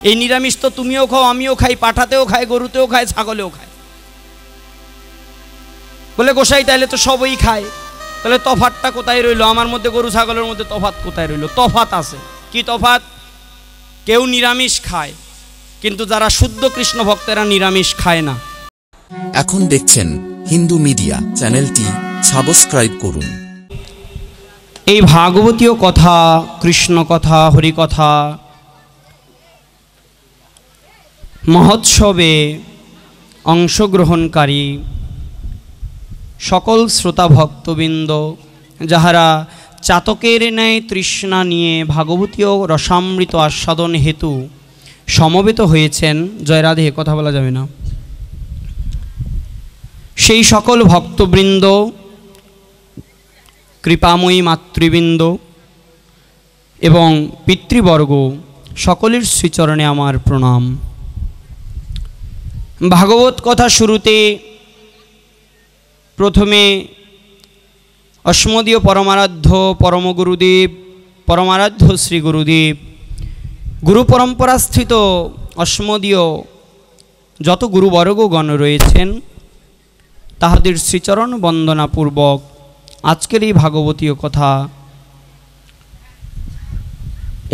এই নিরামিষ তো তুমিও খাও, আমিও খাই, পাঠাতেও খায়, গরুতেও খায়, ছাগলেও খায়। বলে গোসাই তাইলে তো সবই খায়, তাহলে তফাতটা কোথায় রইল? আমার মধ্যে গরু ছাগলের মধ্যে তফাত কোথায় রইল? তফাত আছে। কি তফাত? কেউ নিরামিষ খায়, কিন্তু যারা শুদ্ধ কৃষ্ণ ভক্তেরা নিরামিষ খায় না। এখন দেখছেন হিন্দু মিডিয়া চ্যানেলটি, সাবস্ক্রাইব করুন। এই ভাগবতীয় কথা, কৃষ্ণ কথা, হরিকথা মহোৎসবে অংশগ্রহণকারী সকল শ্রোতা ভক্তবৃন্দ, যাহারা চাতকের ন্যায় তৃষ্ণা নিয়ে ভাগবতীয় রসামৃত আস্বাদন হেতু সমবেত হয়েছেন, জয় রাধে, কথা বলা যাবে না, সেই সকল ভক্তবৃন্দ, কৃপাময়ী মাতৃবৃন্দ এবং পিতৃবর্গ সকলের শ্রীচরণে আমার প্রণাম। ভাগবত কথা শুরুতে প্রথমে অস্মদীয় পরমারাধ্য পরমগুরুদেব, পরমারাধ্য শ্রী গুরুদেব, গুরু পরম্পরাস্থিত অস্মদীয় যত গুরুবর্গগণ রয়েছেন তাহাদের শ্রীচরণ বন্দনাপূর্বক আজকের এই ভাগবতীয় কথা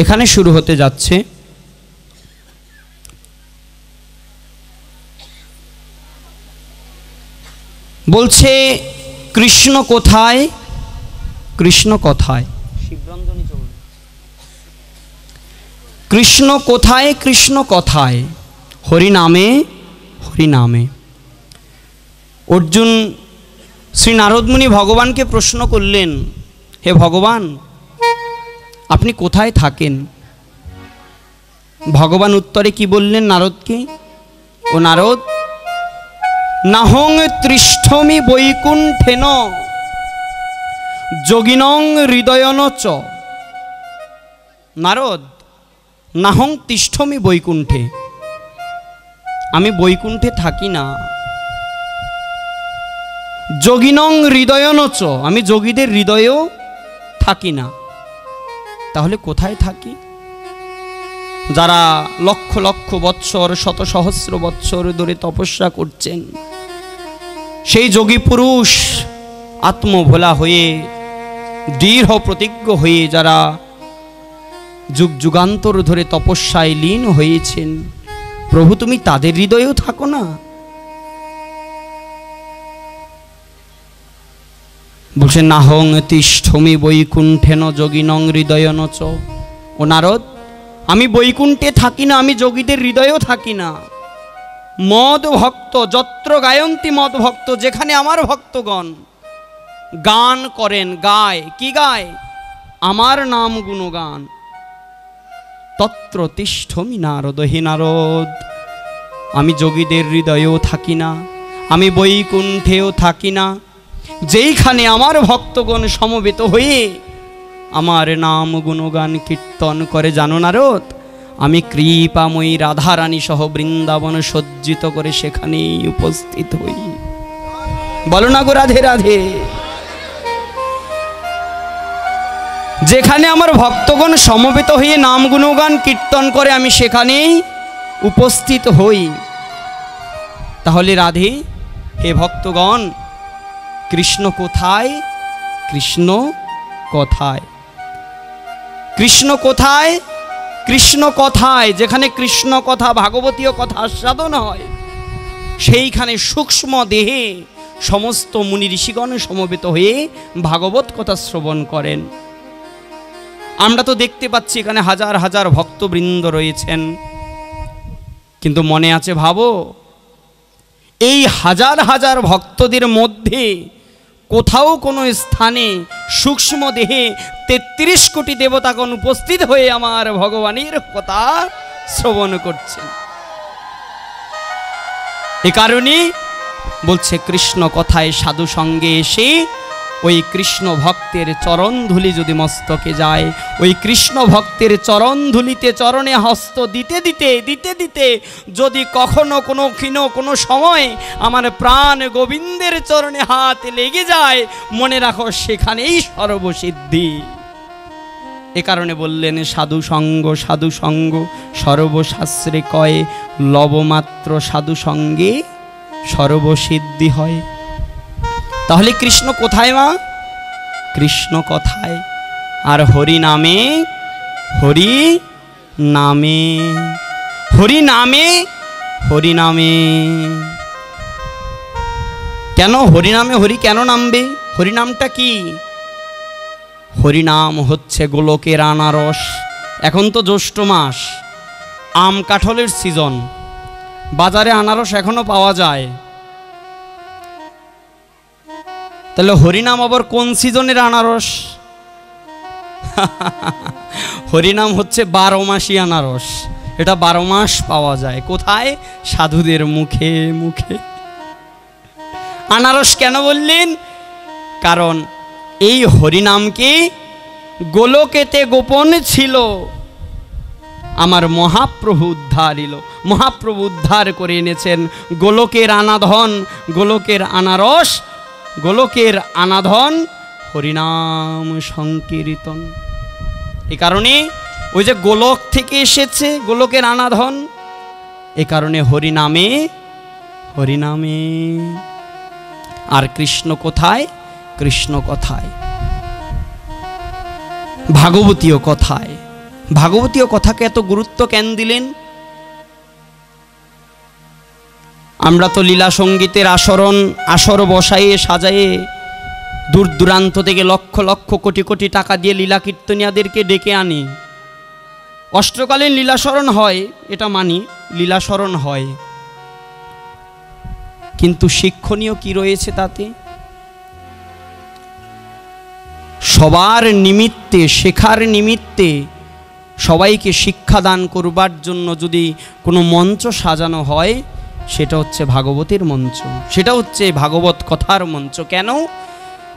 এখানে শুরু হতে যাচ্ছে। বলছে কৃষ্ণ কোথায়, কৃষ্ণ কথায়, কৃষ্ণ কোথায়, কৃষ্ণ কথায়, হরি নামে, হরি নামে। অর্জুন শ্রী নারদমুনি ভগবানকে প্রশ্ন করলেন, হে ভগবান, আপনি কোথায় থাকেন? ভগবান উত্তরে কি বললেন নারদকে? ও নারদ, নাহং তৃষ্ঠমি বৈকুণ্ঠেন যোগিনং হৃদয়ন চ। নারদ, নাহং তিষ্ঠমি বৈকুণ্ঠে, আমি বৈকুণ্ঠে থাকি না। যোগিনং হৃদয়ন চ, আমি যোগীদের হৃদয়েও থাকি না। তাহলে কোথায় থাকি? যারা লক্ষ লক্ষ বৎসর, শত সহস্র বৎসর ধরে তপস্যা করছেন, সেই যোগী পুরুষ আত্মভোলা হয়ে, দৃঢ় প্রতিজ্ঞ হয়ে যারা যুগ যুগান্তর ধরে তপস্যায় লীন হয়েছেন, প্রভু তুমি তাদের হৃদয়েও থাকো না? বলছে নাহং তিষ্ঠমি বৈকুণ্ঠেন যোগিনং হৃদয়ন চ। ও নারদ, আমি বৈকুণ্ঠে থাকি না, আমি যোগীদের হৃদয়েও থাকি না। মদ ভক্ত যত্র গায়ন্তি মদ ভক্ত, যেখানে আমার ভক্তগণ গান করেন, গায়, কি গায়? আমার নাম গুণগান, তত্র তিষ্ঠমি নারদ। হে নারদ, আমি যোগীদের হৃদয়েও থাকি না, আমি বৈকুণ্ঠেও থাকি না। যেইখানে আমার ভক্তগণ সমবেত হয়ে আমার নাম গুণগান কীর্তন করে, জানো নারদ, আমি কৃপাময়ী রাধারানী সহ বৃন্দাবন সজ্জিত করে সেখানেই উপস্থিত হই। বলো না গো রাধে রাধে। যেখানে আমার ভক্তগণ সমবেত হয়ে নাম গুণগান কীর্তন করে, আমি সেখানেই উপস্থিত হই। তাহলে রাধে, হে ভক্তগণ, কৃষ্ণ কোথায়? কৃষ্ণ কথায়। কৃষ্ণ কোথায়? কৃষ্ণ কথায়। যেখানে কৃষ্ণ কথা, ভাগবতীয় কথা আস্বাদন হয়, সেইখানে সূক্ষ্ম দেহে সমস্ত মুনি ঋষিগণ সমবেত হয়ে ভাগবত কথা শ্রবণ করেন। আমরা তো দেখতে পাচ্ছি এখানে হাজার হাজার ভক্তবৃন্দ রয়েছেন, কিন্তু মনে আছে ভাবো, এই হাজার হাজার ভক্তদের মধ্যে কোথাও কোনো স্থানে সূক্ষ্ম দেহে ৩৩ কোটি দেবতাগণ উপস্থিত হয়ে আমার ভগবানের কথা শ্রবণ করছেন। এ কারণে বলছে কৃষ্ণ কথায় সাধু সঙ্গে এসে ওই কৃষ্ণ ভক্তের চরণ ধুলি যদি মস্তকে যায়, ওই কৃষ্ণ ভক্তের চরণ ধুলিতে চরণে হস্ত দিতে দিতে দিতে দিতে যদি কখনো কোনো ক্ষীণ কোনো সময় আমার প্রাণ গোবিন্দের চরণে হাত লেগে যায়, মনে রাখো সেখানেই সর্বসিদ্ধি। এ কারণে বললেন সাধু সঙ্গ সর্বশাস্ত্রে কয়, লবমাত্র সাধু সঙ্গে সর্বসিদ্ধি হয়। তাহলে কৃষ্ণ কোথায় মা? কৃষ্ণ কথায়, আর হরি নামে, হরি নামে, হরি নামে, হরি নামে। কেন হরি নামে হরি কেন নামবে? হরি নামটা কি? হরিনাম হচ্ছে গোলকের আনারস। এখন তো জ্যৈষ্ঠ মাস, আম কাঁঠালের সিজন, বাজারে আনারস এখনো পাওয়া যায়। তাহলে হরিনাম আবার কোন সিজনের আনারস? হরিনাম হচ্ছে 12 মাসি আনারস। এটা 12 মাস পাওয়া যায়। কোথায়? সাধুদের মুখে মুখে। আনারস কেন বললেন? কারণ এই হরিনামকে গোলকেতে গোপন ছিল, আমার মহাপ্রভু উদ্ধারিল। মহাপ্রভু উদ্ধার করে এনেছেন গোলকের আনাধন, গোলকের আনারস, গোলকের আনাধন হরিনাম সংকীর্তন। এ কারণে ওই যে গোলক থেকে এসেছে গোলকের আনাধন, এ কারণে হরিনামে, হরিনামে। আর কৃষ্ণ কোথায়? কৃষ্ণ কথায়, ভাগবতীয় কথায়। ভাগবতীয় কথাকে এত গুরুত্ব কেন দিলেন? আমরা তো লীলা সঙ্গীতের আসর বসাইয়ে সাজায়ে দূর দূরান্ত থেকে লক্ষ লক্ষ কোটি কোটি টাকা দিয়ে লীলা কীর্তনিয়াদেরকে ডেকে আনি। অষ্টকালীন লীলাস্মরণ হয়, এটা মানি, লীলাস্মরণ হয়, কিন্তু শিক্ষণীয় কি রয়েছে তাতে? সবার নিমিত্তে, শেখার নিমিত্তে, সবাইকে শিক্ষাদান করবার জন্য যদি কোনো মঞ্চ সাজানো হয়, সেটা হচ্ছে ভাগবতের মঞ্চ, সেটা হচ্ছে ভাগবত কথার মঞ্চ। কেন?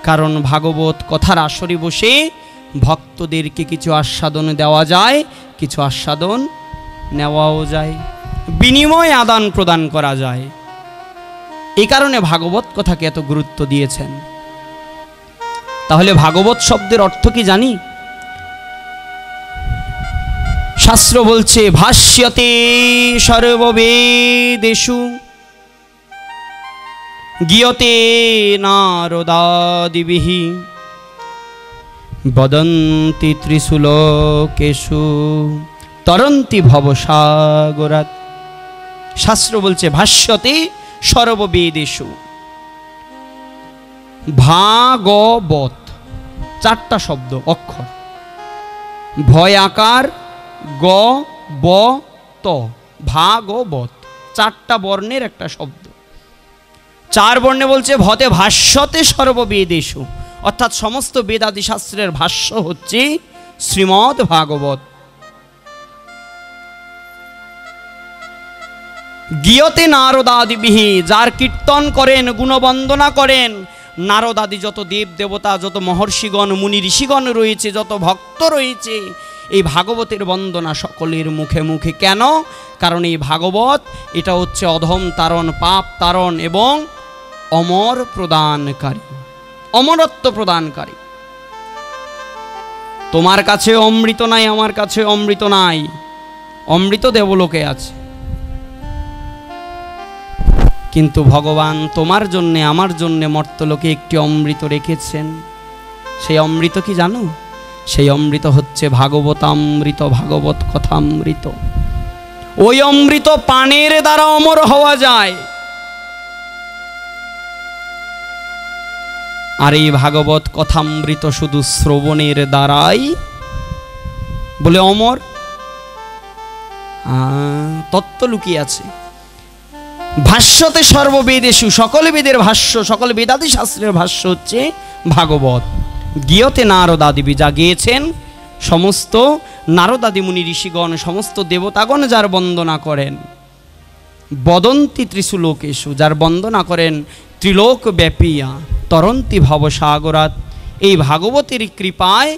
কারণ ভাগবত কথার আসরে বসে ভক্তদেরকে কিছু আস্বাদন দেওয়া যায়, কিছু আস্বাদন নেওয়াও যায়, বিনিময় আদান প্রদান করা যায়। এই কারণে ভাগবত কথাকে এত গুরুত্ব দিয়েছেন। তাহলে ভাগবত শব্দের অর্থ কি জানি? শাস্ত্র বলছে ভাষ্যতে সর্ববেদেষু গীয়তে নারদাদিবিঃ বদন্তি ত্রিশুলোকেষু তরন্তি ভবসাগরাৎ। শাস্ত্র বলছে ভাষ্যতে সর্ববেদেষু, ভাগবত 4টা শব্দ, অক্ষর, ভয় আকার, গ ব ত, ভাগবত 4টা বর্ণের একটা শব্দ। 4 বর্ণে বলছে ভতে ভাষ্যতে সর্ববেদেষু, অর্থাৎ সমস্ত বেদাদি শাস্ত্রের ভাষ্য হচ্ছে শ্রীমদ্ ভাগবত। গীয়তে নারদাদিবিঃ, যার কীর্তন করেন, গুণবন্দনা করেন, নারদাদি যত দেব দেবতা, যত মহর্ষিগণ, মুনি ঋষিগণ রয়েছে, যত ভক্ত রয়েছে, এই ভাগবতের বন্দনা সকলের মুখে মুখে। কেন? কারণ এই ভাগবত এটা হচ্ছে অধম তারণ, পাপ তারণ এবং অমর প্রদানকারী, অমরত্ব প্রদানকারী। তোমার কাছে অমৃত নাই, আমার কাছে অমৃত নাই, অমৃত দেবলোকে আছে, কিন্তু ভগবান তোমার জন্যে আমার জন্যে মর্তলোকে একটি অমৃত রেখেছেন। সেই অমৃত কি জানো? সেই অমৃত হচ্ছে ভাগবতামৃত, ভাগবত কথামৃত। ওই অমৃত পানের দ্বারা অমর হওয়া যায়, আর এই ভাগবত কথামৃত শুধু শ্রবণের দ্বারাই বলে অমর। তত্ত্ব লুকিয়ে আছে। ভাষ্যতে সর্ববেদেষু, সকল বেদের ভাষ্য, সকল বেদাদি শাস্ত্রের ভাষ্য হচ্ছে ভাগবত। গীয়তে নারদাদিবি, যা গিয়েছেন সমস্ত নারদাদি মুনি ঋষিগণ, সমস্ত দেবতাগণ যার বন্দনা করেন। বদন্তি ত্রিশুলোকেষু, যার বন্দনা করেন ত্রিলোক ব্যাপিয়া। তরন্তি ভবসাগরাৎ, এই ভাগবতের কৃপায়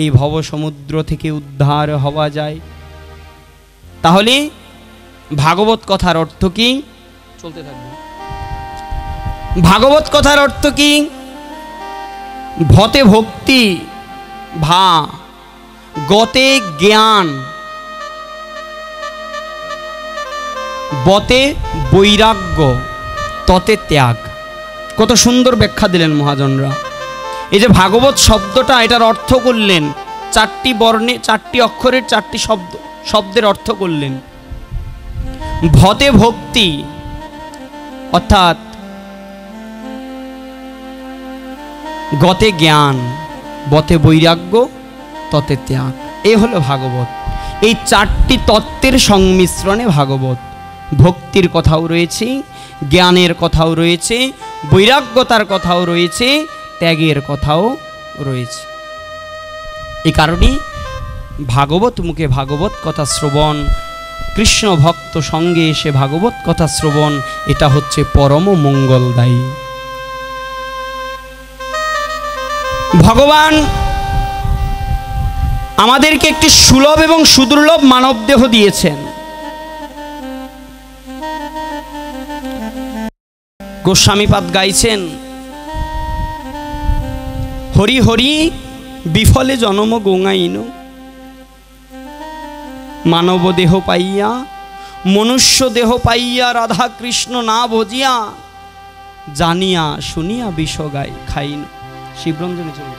এই ভবসমুদ্র থেকে উদ্ধার হওয়া যায়। তাহলে ভাগবত কথার অর্থ কি? চলতে থাকবে। ভাগবত কথার অর্থ কি? ভতে ভক্তি, ভা গতে জ্ঞান, বতে বৈরাগ্য, ততে ত্যাগ। কত সুন্দর ব্যাখ্যা দিলেন মহাজনরা। এই যে ভাগবত শব্দটা, এটার অর্থ করলেন, চারটি বর্ণে, চারটি অক্ষরের চারটি শব্দের অর্থ করলেন। ভতে ভক্তি, অর্থাৎ গতে জ্ঞান, বতে বৈরাগ্য, ততে ত্যাগ। এই হলো ভাগবত। এই চারটি তত্ত্বের সংমিশ্রণে ভাগবত। ভক্তির কথাও রয়েছে, জ্ঞানের কথাও রয়েছে, বৈরাগ্যতার কথাও রয়েছে, ত্যাগের কথাও রয়েছে। এই কারণেই ভাগবত মুখে ভাগবত কথা শ্রবণ, কৃষ্ণ ভক্ত সঙ্গে এসে ভাগবত কথা শ্রবণ, এটা হচ্ছে পরম মঙ্গলদায়ী। ভগবান আমাদেরকে একটি সুলভ এবং সুদুর্লভ মানব দেহ দিয়েছেন। গোস্বামীপাদ গাইছেন, হরি হরি বিফলে জনম গঙ্গাইন, মানব দেহ পাইয়া মনুষ্য দেহ পাইয়া রাধা কৃষ্ণ না ভজিয়া, জানিয়া শুনিয়া বিষ গাই খাইন। শিবরঞ্জনে চলে,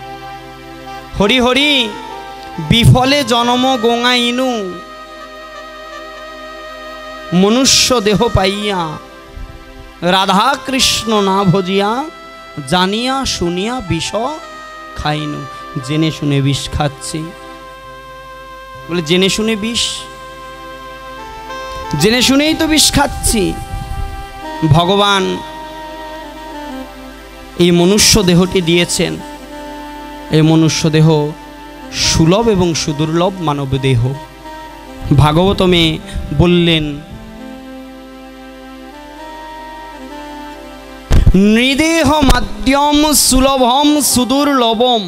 হরি হরি বিফলে জনম গঙ্গাইনু, মনুষ্য দেহ পাইয়া রাধা কৃষ্ণ না ভজিয়া, জানিয়া শুনিয়া বিষ খাইনু। জেনে শুনে বিষ খাচ্ছি, বলে জেনে শুনে বিষ, জেনে শুনেই তো বিষ খাচ্ছি। ভগবান এই মনুষ্য দেহটি দিয়েছেন। এই মনুষ্য দেহ সুলভ এবং সুদুর্লভ মানব দেহ। ভাগবতমে বললেন, নৃদেহ মাধ্যম সুলভম সুদুর্লভম,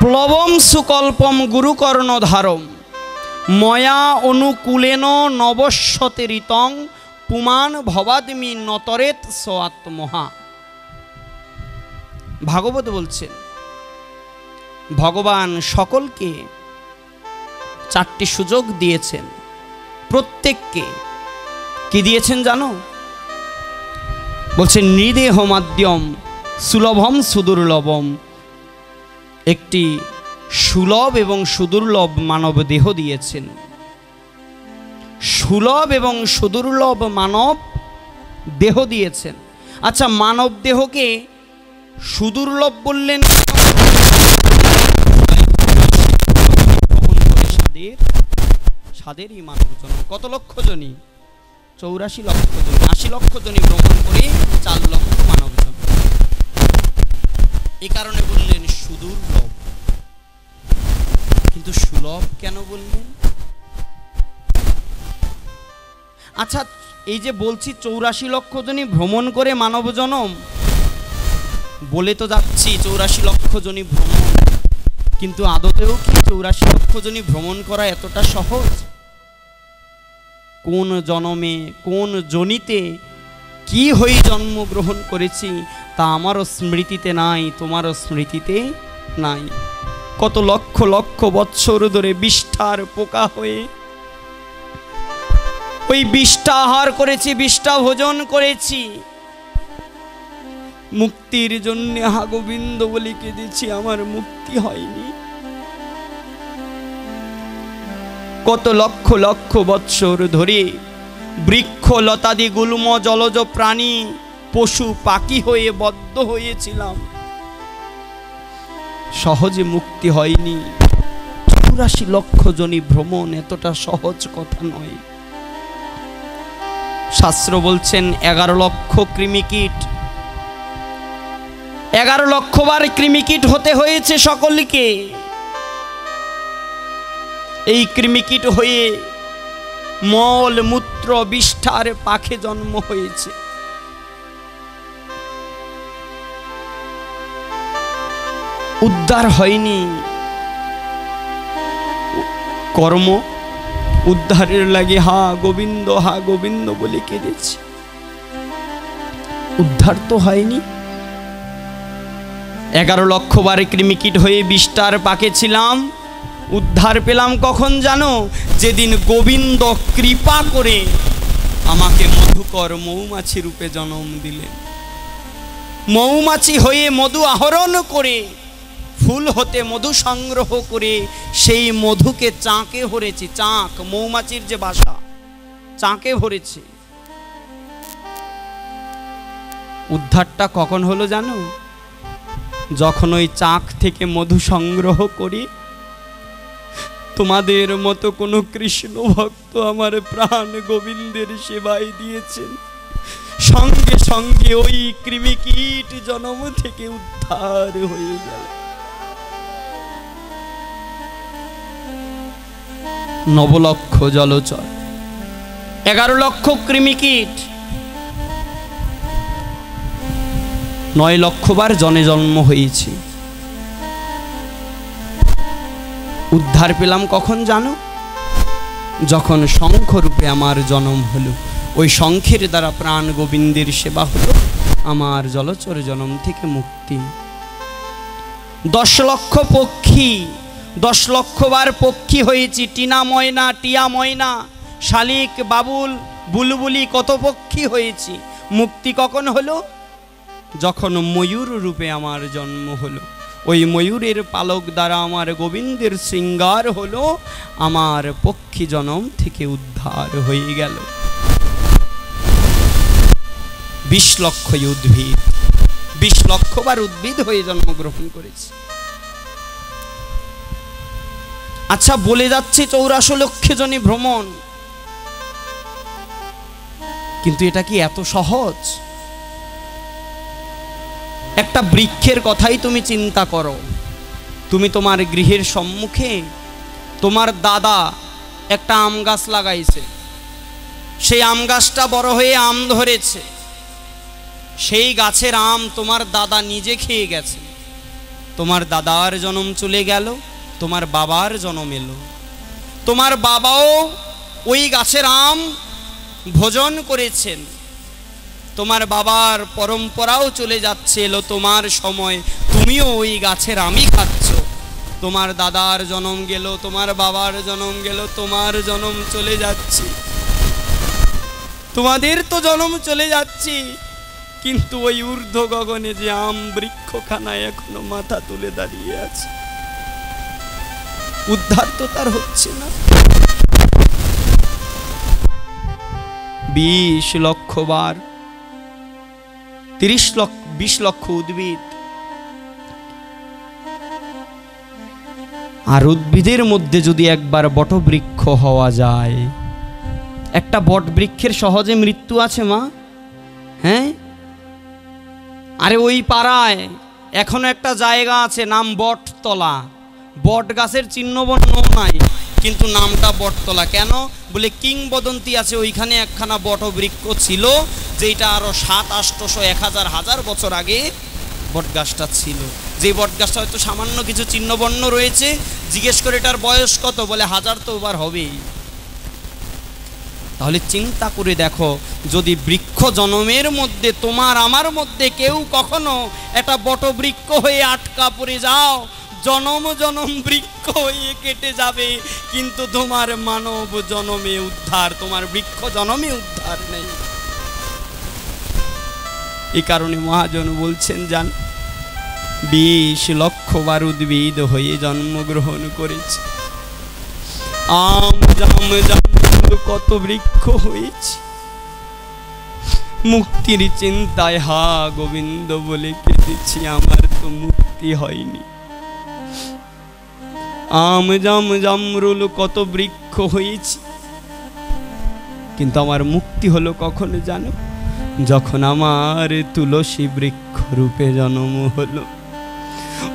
প্লবম সুকল্পম গুরুকর্ণধারম, ময়া অনুকূলেন নবস্যতে ঋতং, পুমান ভবাদমি নতরেত স্বাত্মহা। ভাগবত বলছেন, ভগবান সকলকে চারটি সুযোগ দিয়েছেন। প্রত্যেককে কি দিয়েছেন জানো? বলছেন নৃদেহ মাধ্যম সুলভম সুদুর্লভম, একটি সুলভ এবং সুদুর্লভ মানব দেহ দিয়েছেন। সুলভ এবং সুদুর্লভ মানব দেহ দিয়েছেন। আচ্ছা, মানব দেহকে সুদুর্লভ বললেন, সাদেরই মানব জন্ম কত লক্ষ জনী? 84 লক্ষ জনী, 80 লক্ষ জনী ভ্রমণ করে 4 লক্ষ মানব জন্ম। এই কারণে বললেন সুদুর্লভ। কিন্তু সুলভ কেন বললেন? আচ্ছা, এই যে বলছি 84 লক্ষ জনী ভ্রমণ করে মানব জনম, বলে তো যাচ্ছি 84 লক্ষ জনী ভ্রমণ, কিন্তু আদতেও কি 84 লক্ষ জনী ভ্রমণ করা এতটা সহজ? কোন জনমে কোন জনিতে কি হয়ে জন্মগ্রহণ করেছি তা আমারও স্মৃতিতে নাই, তোমারও স্মৃতিতে নাই। কত লক্ষ লক্ষ বৎসর ধরে বিষ্ঠার পোকা হয়ে ওই বিষ্ঠা আহার করেছি, বিষ্ঠা ভোজন করেছি, মুক্তির জন্য হা গোবিন্দ বলে কেঁদেছি, আমার মুক্তি হয়নি। কত লক্ষ লক্ষ বৎসর ধরে বৃক্ষ লতাদি গুল্ম জলজ প্রাণী পশু পাখি হয়ে বদ্ধ হয়েছিলাম, সহজে মুক্তি হয়নি। 84 লক্ষ জনী ভ্রমণ এতটা সহজ কথা নয়। শাস্ত্র বলছেন 11 লক্ষ কৃমিকীট, 11 লক্ষ বার কৃমিকীট হতে হয়েছে সকলকে। এই কৃমিকীট হয়ে মল মূত্র বিষ্ঠার পাখে জন্ম হয়েছে। উদ্ধার হয়নি। কর্ম উদ্ধারের লাগে হা গোবিন্দ বলে কেঁদেছি, উদ্ধার তো হয়নি। 11 লক্ষ বার কৃমিকীট হয়ে বিষ্ঠার পাকে ছিলাম, উদ্ধার পেলাম কখন জানো? যেদিন গোবিন্দ কৃপা করে আমাকে মধুকর মৌমাছি রূপে জন্ম দিলেন। মৌমাছি হয়ে মধু আহরণ করে, ফুল হতে মধু সংগ্রহ করে সেই মধুকে চাঁকে ভরেছি। চাঁক, মৌমাছির যে বাসা, চাঁকে ভরেছি। উদ্ধারটা কখন হলো জানো? যখন ওই চাক থেকে মধু সংগ্রহ করি তোমাদের মতো কোনো কৃষ্ণ ভক্ত আমার প্রাণ গোবিন্দের সেবায় দিয়েছেন, সঙ্গে সঙ্গে ওই কৃমিকীট জন্ম থেকে উদ্ধার হয়ে গেল। 9 লক্ষ জলচর, 11 লক্ষ কৃমিকীট, 9 লক্ষ বার জনে জন্ম হয়েছে। উদ্ধার পেলাম কখন জানো? যখন শঙ্খ রূপে আমার জন্ম হলো। ওই শঙ্খের দ্বারা প্রাণ গোবিন্দের সেবা হলো, আমার জলচর জন্ম থেকে মুক্তি। 10 লক্ষ পক্ষী, 10 লক্ষ বার পক্ষী হয়েছি। টিনা ময়না, টিয়া ময়না, শালিক, বাবুল, বুলবুলি, কত পক্ষী হয়েছি। মুক্তি কখন হলো? যখন ময়ূর রূপে আমার জন্ম হলো। ওই ময়ূরের পালক দ্বারা আমার গোবিন্দের শৃঙ্গার হলো, আমার পক্ষী জনম থেকে উদ্ধার হয়ে গেল। 20 লক্ষ উদ্ভিদ, 20 লক্ষ বার উদ্ভিদ হয়ে জন্মগ্রহণ করেছে। আচ্ছা, বলে যাচ্ছে 84 লক্ষ জনে ভ্রমণ, কিন্তু এটা কি এত সহজ? একটা বৃক্ষের কথাই তুমি চিন্তা করো। তুমি তোমার গৃহের সম্মুখে তোমার দাদা একটা আম গাছ লাগাইছে, সেই আম গাছটা বড় হয়ে আম ধরেছে, সেই গাছের আম তোমার দাদা নিজে খেয়ে গেছে। তোমার দাদার জন্ম চলে গেল, তোমার বাবার জন্ম এলো। তোমার বাবাও ওই গাছের আম ভোজন করেছেন, তোমার বাবার পরম্পরাও চলে যাচ্ছে, এলো তোমার সময়, তুমিও ওই গাছের আমই খাচ্ছ। তোমার দাদার জন্ম গেল, তোমার বাবার জন্ম গেল, তোমার জন্ম চলে যাচ্ছে, তোমাদের তো জন্ম চলে যাচ্ছে, কিন্তু ওই ঊর্ধ্ব গগনে যে আম বৃক্ষখানায় এখনো মাথা তুলে দাঁড়িয়ে আছে। উদ্ধার তো তার হচ্ছে না। 20 লক্ষ বার, 30 লক্ষ, 20 লক্ষ উদ্ভিদ। আর উদ্ভিদের মধ্যে যদি একবার বটবৃক্ষ হওয়া যায়, একটা বট বৃক্ষের সহজে মৃত্যু আছে মা? হ্যাঁ, আরে ওই পাড়ায় এখনো একটা জায়গা আছে, নাম বটতলা। বট গাছের চিহ্নবর্ণ নাই, কিন্তু নামটা বটতলা। কেন? বলে কিংবদন্তি আছে ওইখানে একখানা বটবৃক্ষ ছিল, যেটা আরো 700-800 1000 বছর আগে বটগাছটা ছিল। যে বটগাছটা হয়তো সামান্য কিছু চিহ্নবর্ণ রয়েছে। জিজ্ঞেস করে এটার বয়স কত, বলে 1000 তো ওবার হবেই। তাহলে চিন্তা করে দেখো, যদি বৃক্ষ জন্মের মধ্যে তোমার আমার মধ্যে কেউ কখনো একটা বটবৃক্ষ হয়ে আটকা পড়ে যাও, জনম জনম বৃক্ষ হয়ে কেটে যাবে, কিন্তু তোমার মানব জনমে উদ্ধার, তোমার বৃক্ষ জনমে উদ্ধার নেই। এই কারণে মহাজন বলছেন, জান 20 লক্ষ বার উদ্ভিদ হয়ে জন্মগ্রহণ করেছে। আম জাম জাম কত বৃক্ষ হয়েছে, মুক্তির চিন্তায় হা গোবিন্দ বলে কেঁদেছি, আমার তো মুক্তি হয়নি। আম জাম জামরুল কত বৃক্ষ হয়েছে, কিন্তু আমার মুক্তি হলো কখন জানো? যখন আমার তুলসী বৃক্ষ রূপে জন্ম হলো।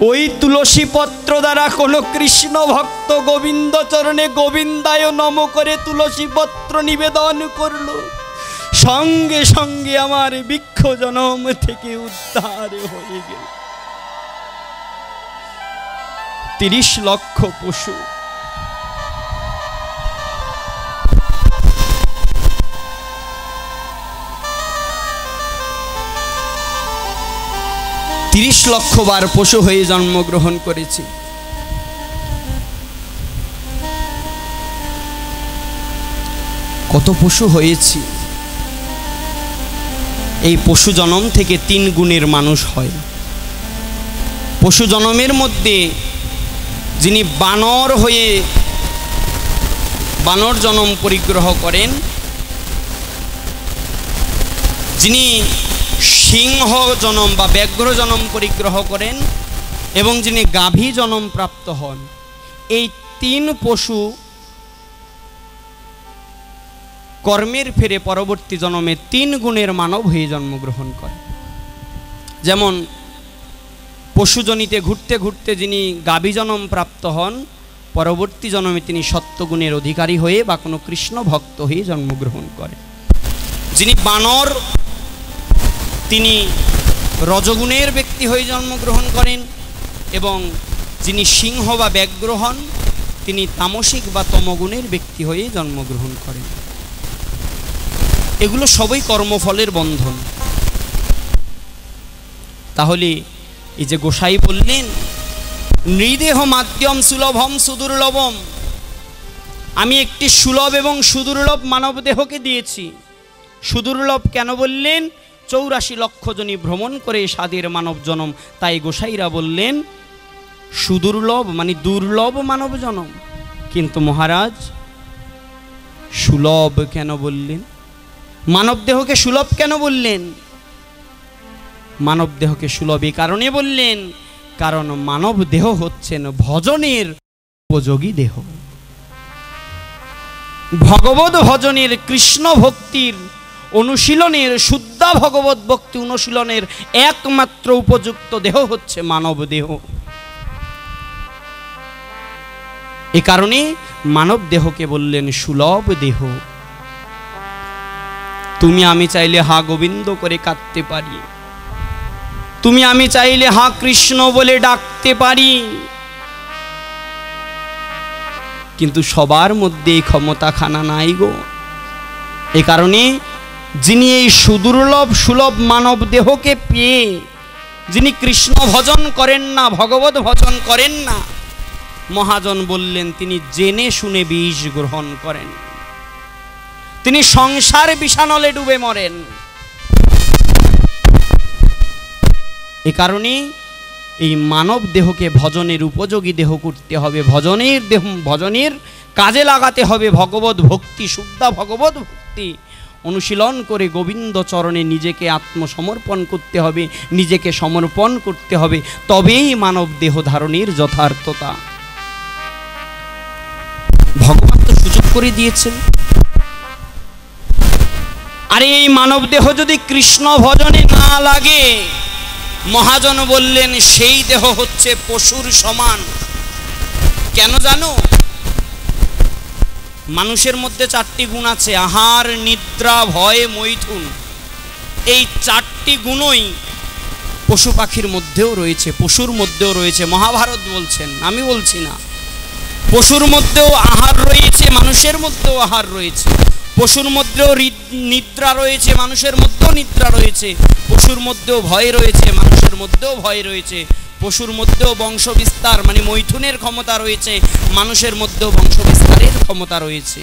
ওই তুলসী পত্র দ্বারা কোনো কৃষ্ণ ভক্ত গোবিন্দ চরণে গোবিন্দায় নম করে তুলসী পত্র নিবেদন করলো, সঙ্গে সঙ্গে আমার বৃক্ষ জনম থেকে উদ্ধার হয়ে গেল। 30 লক্ষ পশু, 30 30 লক্ষ বার পশু হয়ে জন্মগ্রহণ করেছি। কত পশু হয়েছি। এই পশু জন্ম থেকে 3 গুণের মানুষ হয়। পশু জন্মের মধ্যে যিনি বানর হয়ে বানর জন্ম পরিগ্রহ করেন, যিনি সিংহ জন্ম বা ব্যাঘ্র জন্ম পরিগ্রহ করেন এবং যিনি গাভী জন্ম প্রাপ্ত হন, এই 3 পশু কর্মের ফেরে পরবর্তী জন্মে 3 গুণের মানব হয়ে জন্মগ্রহণ করে। যেমন পশুজনিতে ঘুরতে ঘুরতে যিনি গাভী জন্ম প্রাপ্ত হন, পরবর্তী জন্মে তিনি সত্যগুণের অধিকারী হয়ে বা কোনো কৃষ্ণ ভক্ত হয়ে জন্মগ্রহণ করেন। যিনি বানর, তিনি রজগুণের ব্যক্তি হয়ে জন্মগ্রহণ করেন এবং যিনি সিংহ বা ব্যাঘ্র হন, তিনি তামসিক বা তমগুণের ব্যক্তি হয়ে জন্মগ্রহণ করেন। এগুলো সবই কর্মফলের বন্ধন। তাহলে এই যে গোসাই বললেন, নৃদেহ মাধ্যম সুলভম সুদুর্লভম, আমি একটি সুলভ এবং সুদুর্লভ মানব দেহকে দিয়েছি। সুদুর্লভ কেন বললেন? 84 লক্ষ জনি ভ্রমণ করে সাদের মানব জনম, তাই গোসাইরা বললেন সুদুর্লভ মানে দুর্লভ মানব জনম। কিন্তু মহারাজ সুলভ কেন বললেন? মানব দেহকে সুলভ কেন বললেন? মানব দেহকে সুলভ এই কারণে বললেন, কারণ মানব দেহ হচ্ছেন ভজনের উপযোগী দেহ। ভগবত ভজনের, কৃষ্ণ ভক্তির অনুশীলনের, শুদ্ধ ভগবত ভক্তি অনুশীলনের একমাত্র উপযুক্ত দেহ হচ্ছে মানব দেহ। এ কারণে মানব দেহকে বললেন সুলভ দেহ। তুমি আমি চাইলে হা গোবিন্দ করে কাঁদতে পারি, তুমি আমি চাইলে হা কৃষ্ণ বলে ডাকতে পারি, কিন্তু সবার মধ্যে এই ক্ষমতা খানা নাই গো। এ কারণে যিনি এই সুদুর্লভ সুলভ মানব দেহকে পেয়ে যিনি কৃষ্ণ ভজন করেন না, ভগবত ভজন করেন না, মহাজন বললেন তিনি জেনে শুনে বিষ গ্রহণ করেন, তিনি সংসার বিষানলে ডুবে মরেন। এ কারণে এই মানব দেহকে ভজনের উপযোগী দেহ করতে হবে, ভজনের কাজে লাগাতে হবে। ভগবত ভক্তি, শুদ্ধ ভগবত ভক্তি অনুশীলন করে গোবিন্দ চরণে নিজেকে আত্মসমর্পণ করতে হবে, নিজেকে সমর্পণ করতে হবে, তবেই মানব দেহ ধারণের যথার্থতা। ভগবান তো সুযোগ করে দিয়েছেন। আর এই মানব দেহ যদি কৃষ্ণ ভজনে না লাগে, মহাজন বললেন সেই দেহ হচ্ছে পশুর সমান। কেন জানো? মানুষের মধ্যে 4টি গুণ আছে, আহার, নিদ্রা, ভয়, মৈথুন। এই 4টি গুণই পশু পাখির মধ্যেও রয়েছে, পশুর মধ্যেও রয়েছে। মহাভারত বলছেন, আমি বলছি না। পশুর মধ্যেও আহার রয়েছে, মানুষের মধ্যেও আহার রয়েছে। পশুর মধ্যেও নিদ্রা রয়েছে, মানুষের মধ্যেও নিদ্রা রয়েছে। পশুর মধ্যেও ভয় রয়েছে, মানুষের মধ্যেও ভয় রয়েছে। পশুর মধ্যেও বংশ বিস্তার মানে মৈথুনের ক্ষমতা রয়েছে, মানুষের মধ্যেও বংশ বিস্তারের ক্ষমতা রয়েছে।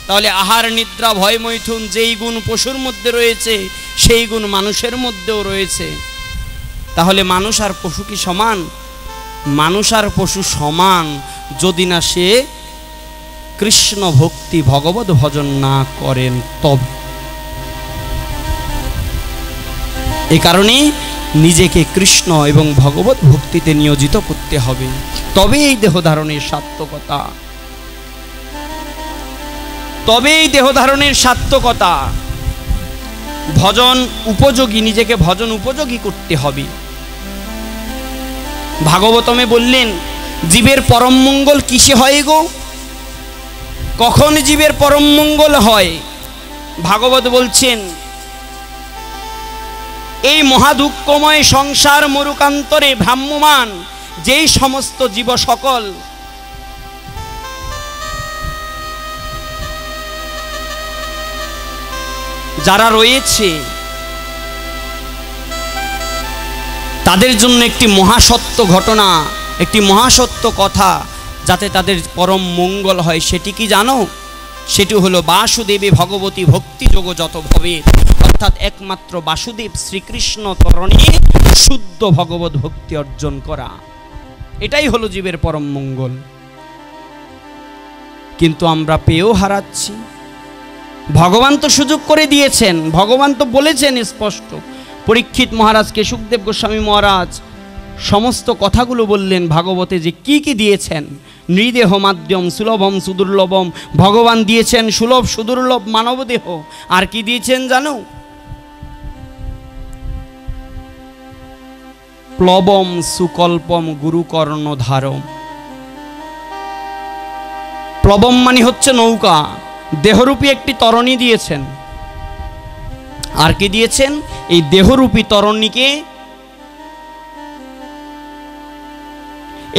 তাহলে আহার, নিদ্রা, ভয়, মৈথুন যেই গুণ পশুর মধ্যে রয়েছে, সেই গুণ মানুষের মধ্যেও রয়েছে। তাহলে মানুষ আর পশু কি সমান? মানুষ আর পশু সমান যদি না সে কৃষ্ণ ভক্তি ভগবত ভজন না করেন তবে। এ কারণে নিজেকে কৃষ্ণ এবং ভগবত ভক্তিতে নিয়োজিত করতে হবে, তবে এই দেহ ধারণের সার্থকতা, তবে এই দেহ ধারণের সার্থকতা। ভজন উপযোগী, নিজেকে ভজন উপযোগী করতে হবে। ভাগবতমে বললেন জীবের পরম মঙ্গল কিসে হয় গো? কখন জীবের পরম মঙ্গল হয়? ভাগবত বলছেন এই মহাদুঃখময় সংসার মরুকান্তরে ভ্রাম্যমান যেই সমস্ত জীব সকল যারা রয়েছে, তাদের জন্য একটি মহাসত্য ঘটনা, একটি মহাসত্য কথা, যাতে তাদের পরম মঙ্গল হয়। সেটি কি জানো? সেটি হলো বাসুদেবে ভগবতী ভক্তি যোগ যত ভবে, অর্থাৎ একমাত্র বাসুদেব শ্রীকৃষ্ণ তরণে শুদ্ধ ভগবত ভক্তি অর্জন করা। এটাই হলো জীবের পরম মঙ্গল। কিন্তু আমরা পেয়েও হারাচ্ছি। ভগবান তো সুযোগ করে দিয়েছেন, ভগবান তো বলেছেন স্পষ্ট। পরীক্ষিত মহারাজকে সুখদেব গোস্বামী মহারাজ সমস্ত কথাগুলো বললেন ভাগবতে, যে কি কি দিয়েছেন। নৃদেহ মাধ্যম সুলভম সুদুর্লভম, ভগবান দিয়েছেন সুলভ সুদুর্লভ মানবদেহ। আর কি দিয়েছেন জানো? প্লবম সুকল্পম গুরুকর্ণধারম। প্লবম মানে হচ্ছে নৌকা, দেহরূপী একটি তরণী দিয়েছেন। আর কি দিয়েছেন? এই দেহরূপী তরণীকে,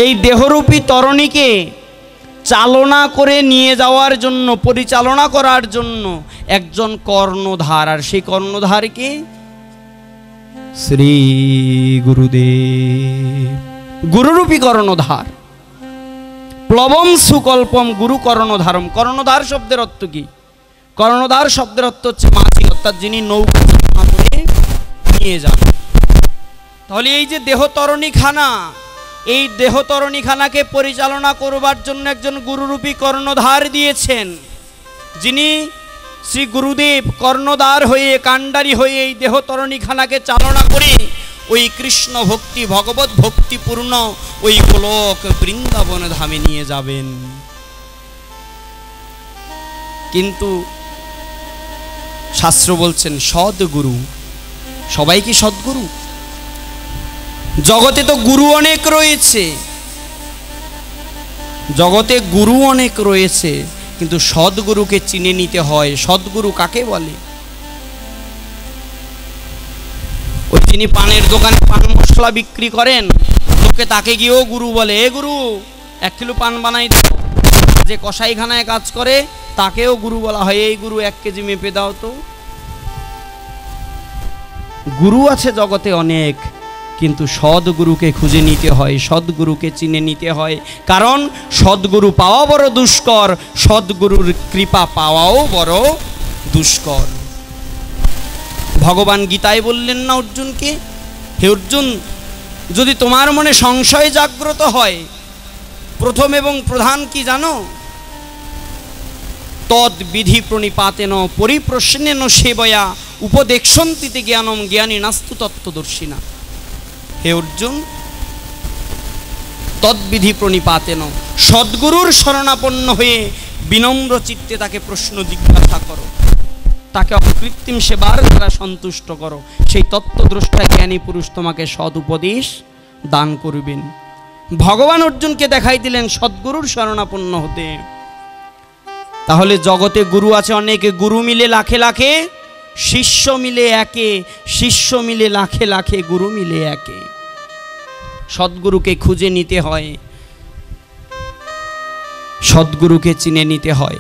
এই দেহরূপী তরণীকে চালনা করে নিয়ে যাওয়ার জন্য, পরিচালনা করার জন্য একজন কর্ণধার। আর সেই কর্ণধারকে শ্রী গুরুদেব, গুরুরূপী কর্ণধার। প্লবম সুকল্পম গুরু কর্ণধারম। কর্ণধার শব্দের অর্থ কি? কর্ণধার শব্দের অর্থ হচ্ছে মাঝি, অর্থাৎ যিনি নৌকা চালনা করে নিয়ে যান। তাহলে এই যে দেহতরণীখানা, এই দেহতরণীখানাকে পরিচালনা করবার জন্য একজন গুরুরূপী কর্ণধার দিয়েছেন, যিনি শ্রী গুরুদেব কর্ণধার হয়ে, কাণ্ডারি হয়ে এই দেহতরণীখানাকে চালনা করে ওই কৃষ্ণ ভক্তি, ভগবত ভক্তিপূর্ণ ওই গোলক বৃন্দাবন ধামে নিয়ে যাবেন। কিন্তু শাস্ত্র বলছেন সদ্গুরু। সবাই কি সদ্গুরু? জগতে তো গুরু অনেক রয়েছে, জগতে গুরু অনেক রয়েছে, কিন্তু সদ্গুরুকে চিনে নিতে হয়। সদ্গুরু কাকে বলে? ওই যিনি পানের দোকানে পান মশলা বিক্রি করেন, লোকে তাকে গিয়েও গুরু বলে। এ গুরু 1 কিলো পান বানাই দাও। যে কসাইখানায় কাজ করে তাকেও গুরু বলা হয়। এই গুরু 1 কেজি মেপে দাও তো। গুরু আছে জগতে অনেক, কিন্তু সদ্গুরুকে খুঁজে নিতে হয়, সদ্গুরুকে চিনে নিতে হয়। কারণ সদ্গুরু পাওয়া বড় দুষ্কর, সদ্গুরুর কৃপা পাওয়াও বড় দুষ্কর। ভগবান গীতায় বললেন না অর্জুনকে, হে অর্জুন, যদি তোমার মনে সংশয় জাগ্রত হয়, প্রথম এবং প্রধান কি জানো? তদ বিধি প্রণিপাতেন পরিপ্রশ্নেন সেবয়া উপদেক্ষন্তিতে জ্ঞানম জ্ঞানী নাস্তু তত্ত্বদর্শিনা। হে অর্জুন, তদ্বিধি প্রণিপাতেন, সদ্গুরুর শরণাপন্ন হয়ে বিনম্র চিত্তে তাকে প্রশ্ন জিজ্ঞাসা করো, তাকে অকৃত্রিম সেবার দ্বারা সন্তুষ্ট করো। সেই তত্ত্বদ্রষ্টা জ্ঞানী পুরুষ তোমাকে সৎ উপদেশ দান করবেন। ভগবান অর্জুনকে দেখাই দিলেন সদ্গুরুর শরণাপন্ন হতে। তাহলে জগতে গুরু আছে অনেকে, গুরু মিলে লাখে লাখে, শিষ্য মিলে একে, শিষ্য মিলে লাখে লাখে, গুরু মিলে একে। সদ্গুরুকে খুঁজে নিতে হয়, সদ্গুরুকে চিনে নিতে হয়।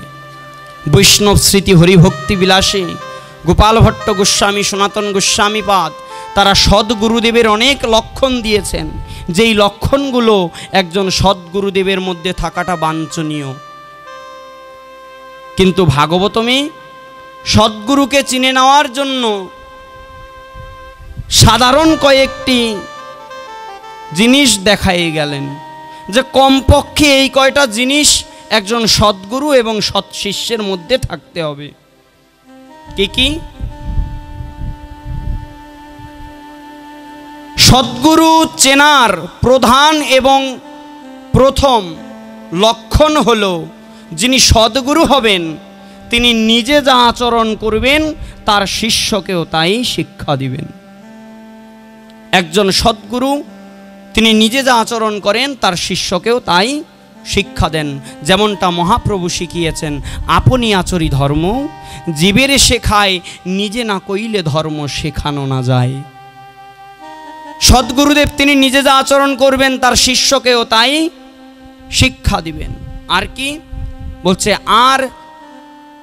বৈষ্ণব স্মৃতি হরিভক্তি বিলাসে গোপাল ভট্ট গোস্বামী, সনাতন গোস্বামী পাদ, তারা সদ্গুরুদেবের অনেক লক্ষণ দিয়েছেন, যেই লক্ষণগুলো একজন সদ্গুরুদেবের মধ্যে থাকাটা বাঞ্ছনীয়। কিন্তু ভাগবতমে সদ্গুরুকে চিনে নেওয়ার জন্য সাধারণ কয়েকটি জিনিস দেখাই গেলেন, যে কমপক্ষে এই কয়টা জিনিস একজন সদ্গুরু এবং সৎ শিষ্যের মধ্যে থাকতে হবে। কি কি? সদ্গুরু চেনার প্রধান এবং প্রথম লক্ষণ হলো, যিনি সদ্গুরু হবেন তিনি নিজে যা আচরণ করবেন তার শিষ্যকেও তাই শিক্ষা দিবেন। একজন সদ্গুরু তিনি নিজে যা আচরণ করেন তার শিষ্যকেও তাই শিক্ষা দেন। যেমনটা মহাপ্রভু শিখিয়েছেন, আপনি আচরি ধর্ম জীবের শেখায়, নিজে না কইলে ধর্ম শেখানো না যায়। সদ্গুরুদেব তিনি নিজে যা আচরণ করবেন তার শিষ্যকেও তাই শিক্ষা দিবেন। আর কি বলছে? আর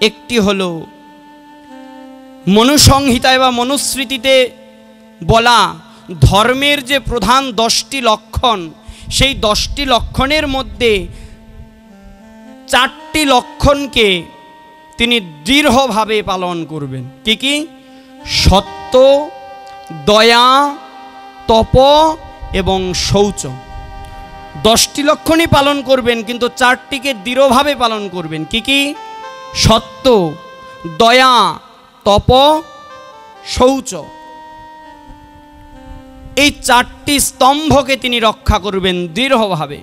একটি হলো মনুসংহিতায় বা মনুস্মৃতিতে বলা, ধর্মের যে প্রধান 10টি লক্ষণ, সেই 10টি লক্ষণের মধ্যে 4টি লক্ষণকে তিনি দৃঢ়ভাবে পালন করবেন। কি কি? সত্য, দয়া, তপ এবং শৌচ। 10টি লক্ষণই পালন করবেন, কিন্তু 4টিকে দৃঢ়ভাবে পালন করবেন। কি কি? সত্য, দয়া, তপ, শৌচ। এই 4টি স্তম্ভকে তিনি রক্ষা করবেন দৃঢ়ভাবে।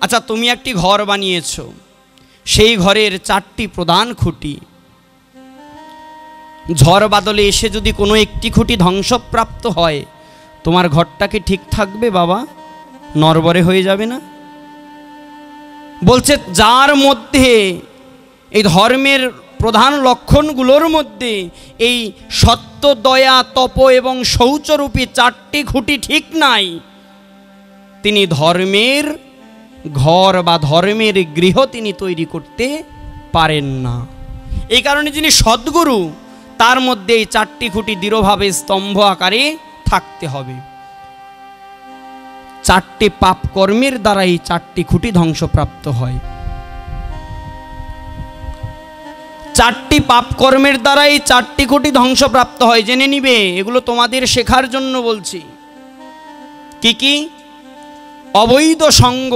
আচ্ছা, তুমি একটি ঘর বানিয়েছ, সেই ঘরের 4টি প্রধান খুঁটি, ঝড় বাদলে এসে যদি কোনো একটি খুঁটি ধ্বংসপ্রাপ্ত হয়, তোমার ঘরটা কি ঠিক থাকবে বাবা? নড়বড়ে হয়ে যাবে না? বলছে যার মধ্যে এই ধর্মের প্রধান লক্ষণগুলোর মধ্যে এই সত্য, দয়া, তপ এবং শৌচরূপী 4টি খুঁটি ঠিক নাই, তিনি ধর্মের ঘর বা ধর্মের গৃহ তিনি তৈরি করতে পারেন না। এই কারণে যিনি সদ্গুরু, তার মধ্যে এই 4টি খুঁটি দৃঢ়ভাবে স্তম্ভ আকারে থাকতে হবে। 4টি পাপ কর্মের দ্বারা এই 4টি খুঁটি ধ্বংসপ্রাপ্ত হয়। 4টি পাপ কর্মের দ্বারা এই 4টি খুঁটি ধ্বংসপ্রাপ্ত হয়। জেনে নিবে, এগুলো তোমাদের শেখার জন্য বলছি। কি কি? অবৈধ সঙ্গ,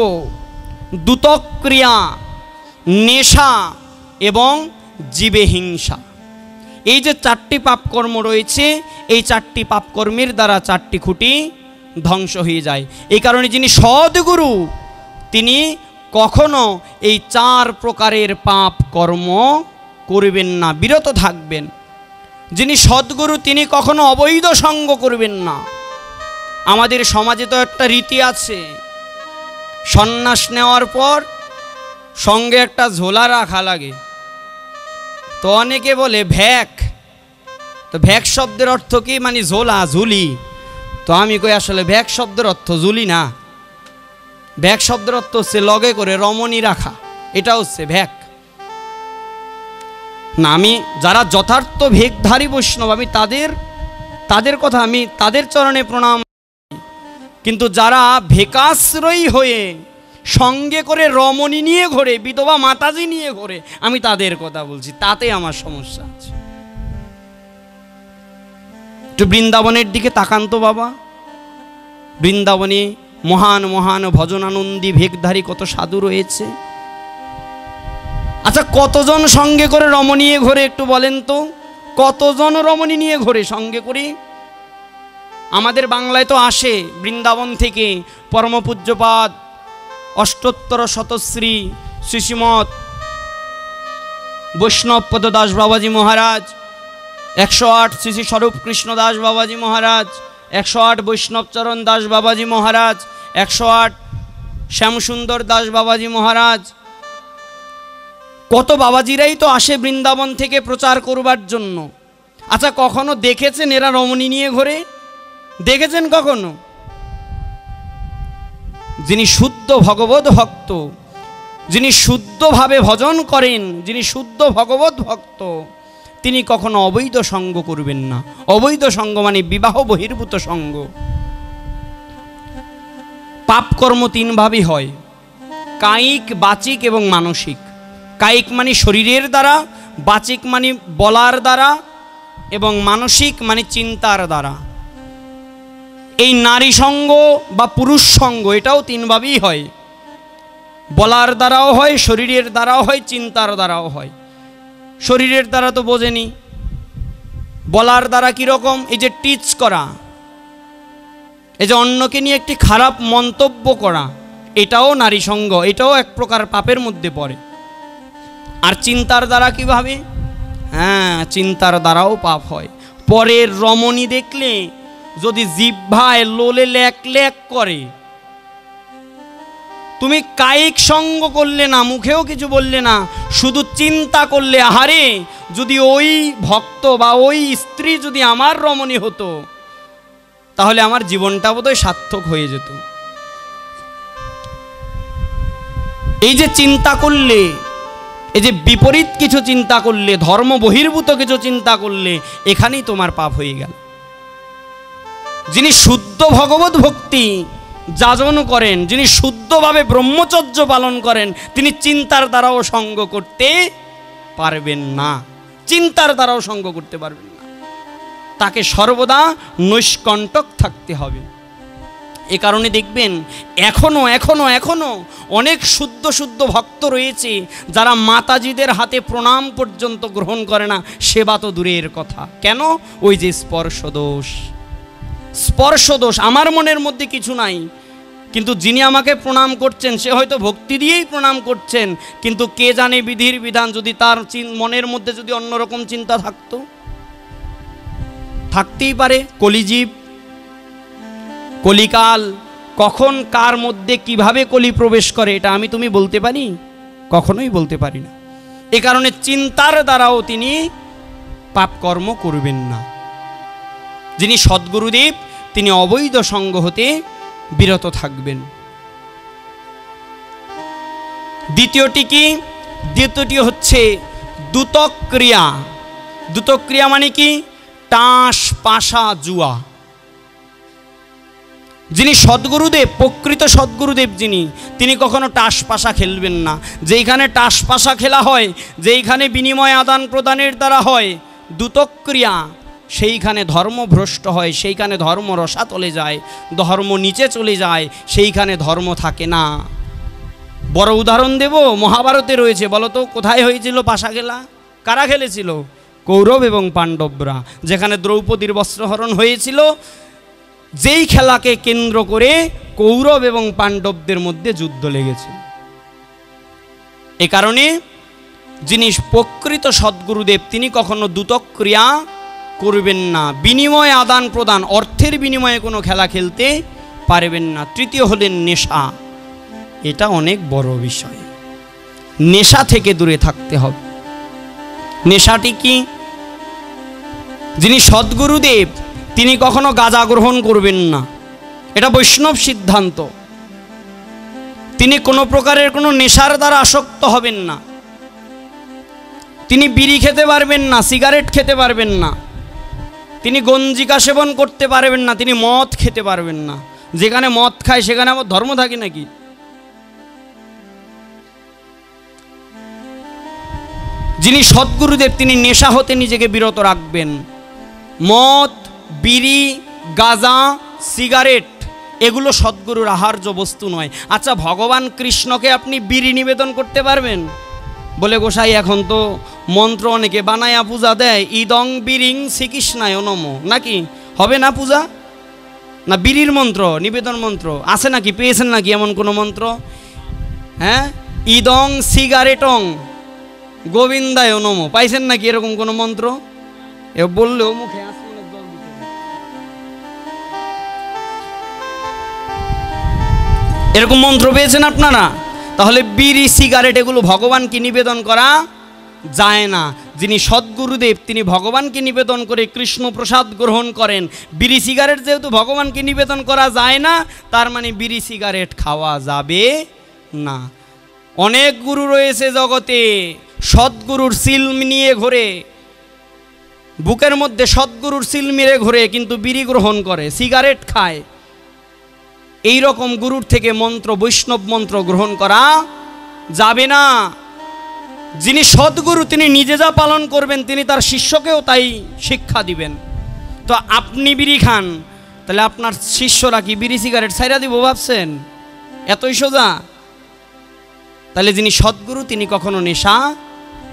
দ্যুতক্রিয়া, নেশা এবং জীবে হিংসা। এই যে 4টি পাপকর্ম রয়েছে, এই 4টি পাপকর্মের দ্বারা 4টি খুঁটি ধ্বংস হয়ে যায়। এই কারণে যিনি সদ্গুরু, তিনি কখনো এই 4 প্রকারের পাপ কর্ম করবেন না, বিরত থাকবেন। যিনি সদ্গুরু, তিনি কখনো অবৈধ সঙ্গ করবেন না। আমাদের সমাজে তো একটা রীতি আছে, সন্ন্যাস নেওয়ার পর সঙ্গে একটা ঝোলা রাখা লাগে। তো অনেকে বলে ভ্যাক। তো ভ্যাক শব্দের অর্থ কি? মানে ঝোলা, ঝুলি। তো আমি কই আসলে ভ্যাক শব্দের অর্থ ঝুলি না, ভ্যাক শব্দের অর্থ হচ্ছে লগে করে রমণী রাখা, এটা হচ্ছে ভ্যাক না। আমি যারা যথার্থ ভেকধারী বৈষ্ণব, আমি তাদের কথা, আমি তাদের চরণে প্রণাম। কিন্তু যারা ভেকাশ্রয়ী হয়ে সঙ্গে করে রমণী নিয়ে ঘোরে, বিধবা মাতাজি নিয়ে ঘোরে, আমি তাদের কথা বলছি, তাতে আমার সমস্যা আছে। একটু বৃন্দাবনের দিকে তাকান তো বাবা। বৃন্দাবনে মহান মহান ভজনানন্দী ভেকধারী কত সাধু রয়েছে। আচ্ছা, কতজন সঙ্গে করে রমণী নিয়ে ঘোরে একটু বলেন তো? কতজন রমণী নিয়ে ঘোরে সঙ্গে করে? আমাদের বাংলায় তো আসে বৃন্দাবন থেকে পরমপূজ্যপাদ অষ্টোত্তর শতশ্রী শ্রীশ্রীমৎ বৈষ্ণবপদ দাস বাবাজি মহারাজ, 108 শ্রী শ্রী স্বরূপ কৃষ্ণ দাস বাবাজি মহারাজ, 108 বৈষ্ণবচরণ দাস বাবাজি মহারাজ, 108 শ্যামসুন্দর দাস বাবাজি মহারাজ। কত বাবাজিরাই তো আসে বৃন্দাবন থেকে প্রচার করবার জন্য। আচ্ছা, কখনো দেখেছেন এরা রমণী নিয়ে ঘোরে? দেখেছেন কখনো? যিনি শুদ্ধ ভগবত ভক্ত, যিনি শুদ্ধভাবে ভজন করেন, যিনি শুদ্ধ ভগবত ভক্ত, তিনি কখনো অবৈধ সঙ্গ করবেন না। অবৈধ সঙ্গ মানে বিবাহ বহির্ভূত সঙ্গ। পাপ কর্ম 3 ভাবে হয়, কায়িক, বাচিক এবং মানসিক। কায়িক মানে শরীরের দ্বারা, বাচিক মানে বলার দ্বারা, এবং মানসিক মানে চিন্তার দ্বারা। এই নারী সঙ্গ বা পুরুষ সঙ্গ, এটাও 3 ভাবেই হয়। বলার দ্বারাও হয়, শরীরের দ্বারাও হয়, চিন্তার দ্বারাও হয়। শরীরের দ্বারা তো বোঝেনি। বলার দ্বারা কীরকম? এই যে টিচ করা, এই যে অন্যকে নিয়ে একটি খারাপ মন্তব্য করা, এটাও নারী সঙ্গ, এটাও এক প্রকার পাপের মধ্যে পড়ে। আর চিন্তার দ্বারা কিভাবে? হ্যাঁ, চিন্তার দ্বারাও পাপ হয়। পরের রমণী দেখলে যদি জিহ্বায় লোলে ল্যাক ল্যাক করে, তুমি কায়িক সঙ্গ করলে না, মুখেও কিছু বললে না, শুধু চিন্তা করলে, আহারে যদি ওই ভক্ত বা ওই স্ত্রী যদি আমার রমণী হতো, তাহলে আমার জীবনটা বোধহয় সার্থক হয়ে যেত। এই যে চিন্তা করলে, এই যে বিপরীত কিছু চিন্তা করলে, ধর্ম বহির্ভূত কিছু চিন্তা করলে, এখানেই তোমার পাপ হয়ে গেল। যিনি শুদ্ধ ভগবত ভক্তি যাজন করেন, যিনি শুদ্ধভাবে ব্রহ্মচর্য পালন করেন, তিনি চিন্তার দ্বারাও সঙ্গ করতে পারবেন না, চিন্তার দ্বারাও সঙ্গ করতে পারবেন না। তাকে সর্বদা নৈষ্কণ্টক থাকতে হবে। এ কারণে দেখবেন এখনো অনেক শুদ্ধ ভক্ত রয়েছে যারা মাতাজিদের হাতে প্রণাম পর্যন্ত গ্রহণ করে না, সেবা তো দূরের কথা। কেন? ওই যে স্পর্শ দোষ। আমার মনের মধ্যে কিছু নাই, কিন্তু যিনি আমাকে প্রণাম করছেন সে হয়তো ভক্তি দিয়েই প্রণাম করছেন, কিন্তু কে জানে বিধির বিধান যদি তার মনের মধ্যে যদি অন্যরকম চিন্তা থাকতো, থাকতেই পারে। কলিজীব, কলিকাল, কখন কার মধ্যে কিভাবে কলি প্রবেশ করে এটা আমি তুমি বলতে পারি? কখনোই বলতে পারি না। এ কারণে চিন্তার দ্বারাও তিনি পাপকর্ম করবেন না। যিনি সদ্গুরুদেব তিনি অবৈধ সঙ্গ হতে বিরত থাকবেন। দ্বিতীয়টি হচ্ছে দ্যুতক্রিয়া। দ্যুতক্রিয়া মানে কি? টাস পাশা জুয়া। যিনি সদ্গুরুদেব, প্রকৃত সদ্গুরুদেব তিনি কখনো টাস পাশা খেলবেন না। যেইখানে টাস পাশা খেলা হয়, যেইখানে বিনিময় আদান প্রদানের দ্বারা হয় দ্যুতক্রিয়া, সেইখানে ধর্ম ভ্রষ্ট হয়, সেইখানে ধর্ম রসাতলে যায়, ধর্ম নিচে চলে যায়, সেইখানে ধর্ম থাকে না। বড় উদাহরণ দেব, মহাভারতে রয়েছে। বলো তো কোথায় হয়েছিল পাশা খেলা? কারা খেলেছিল? কৌরব এবং পাণ্ডবরা। যেখানে দ্রৌপদীর বস্ত্রহরণ হয়েছিল, যেই খেলাকে কেন্দ্র করে কৌরব এবং পাণ্ডবদের মধ্যে যুদ্ধ লেগেছে। এ কারণে যিনি প্রকৃত সদ্গুরুদেব তিনি কখনো দ্যুতক্রিয়া করবেন না। বিনিময় আদান প্রদান, অর্থের বিনিময়ে কোনো খেলা খেলতে পারবেন না। তৃতীয় হলেন নেশা। এটা অনেক বড় বিষয়। নেশা থেকে দূরে থাকতে হবে। নেশাটি কি? যিনি সদ্গুরুদেব তিনি কখনো গাঁজা গ্রহণ করবেন না, এটা বৈষ্ণব সিদ্ধান্ত। তিনি কোনো প্রকারের কোনো নেশার দ্বারা আসক্ত হবেন না। তিনি বিড়ি খেতে পারবেন না, সিগারেট খেতে পারবেন না, তিনি গঞ্জিকা সেবন করতে পারবেন না, তিনি মদ খেতে পারবেন না। যেখানে মদ খায় সেখানে আবার ধর্ম থাকে নাকি? যিনি সদ্গুরুদেব তিনি নেশা হতে নিজেকে বিরত রাখবেন। মদ, বিড়ি, গাঁজা, সিগারেট এগুলো সদ্গুরুর আহার্য বস্তু নয়। আচ্ছা, ভগবান কৃষ্ণকে আপনি বিড়ি নিবেদন করতে পারবেন? বলে গোসাই এখন তো মন্ত্র অনেকে বানায়া পূজা দেয়, ইদং বিরিং শ্রীকৃষ্ণায় নমো, নাকি হবে না পূজা? না বিড়ির মন্ত্র, নিবেদন মন্ত্র আছে নাকি? পেয়েছেন নাকি এমন কোনো মন্ত্র? হ্যাঁ, ইদং সিগারেটং গোবিন্দায় নমো, পাইছেন নাকি এরকম কোনো মন্ত্র? এ বললেও মুখে আসমানের জল দিতে হবে। এরকম মন্ত্র পেয়েছেন আপনারা? তাহলে বিড়ি সিগারেট এগুলো ভগবানকে নিবেদন করা যায় না। যিনি সদ্গুরুদেব তিনি ভগবানকে নিবেদন করে কৃষ্ণ প্রসাদ গ্রহণ করেন। বিড়ি সিগারেট যেহেতু ভগবানকে নিবেদন করা যায় না, তার মানে বিড়ি সিগারেট খাওয়া যাবে না। অনেক গুরু রয়েছে জগতে, সদ্গুরুর সিল নিয়ে ঘোরে, বুকের মধ্যে সদ্গুরুর সিল মেরে ঘোরে, কিন্তু বিড়ি গ্রহণ করে, সিগারেট খায়। এই রকম গুরুর থেকে মন্ত্র, বৈষ্ণব মন্ত্র গ্রহণ করা যাবে না। যিনি সদ্গুরু তিনি নিজে যা পালন করবেন তিনি তার শিষ্যকেও তাই শিক্ষা দিবেন। তো আপনি বিড়ি খান, তাহলে আপনার শিষ্যরা কি বিড়ি সিগারেট ছাইরা দিব ভাবছেন? এতই সোজা? তাহলে যিনি সদ্গুরু তিনি কখনো নেশা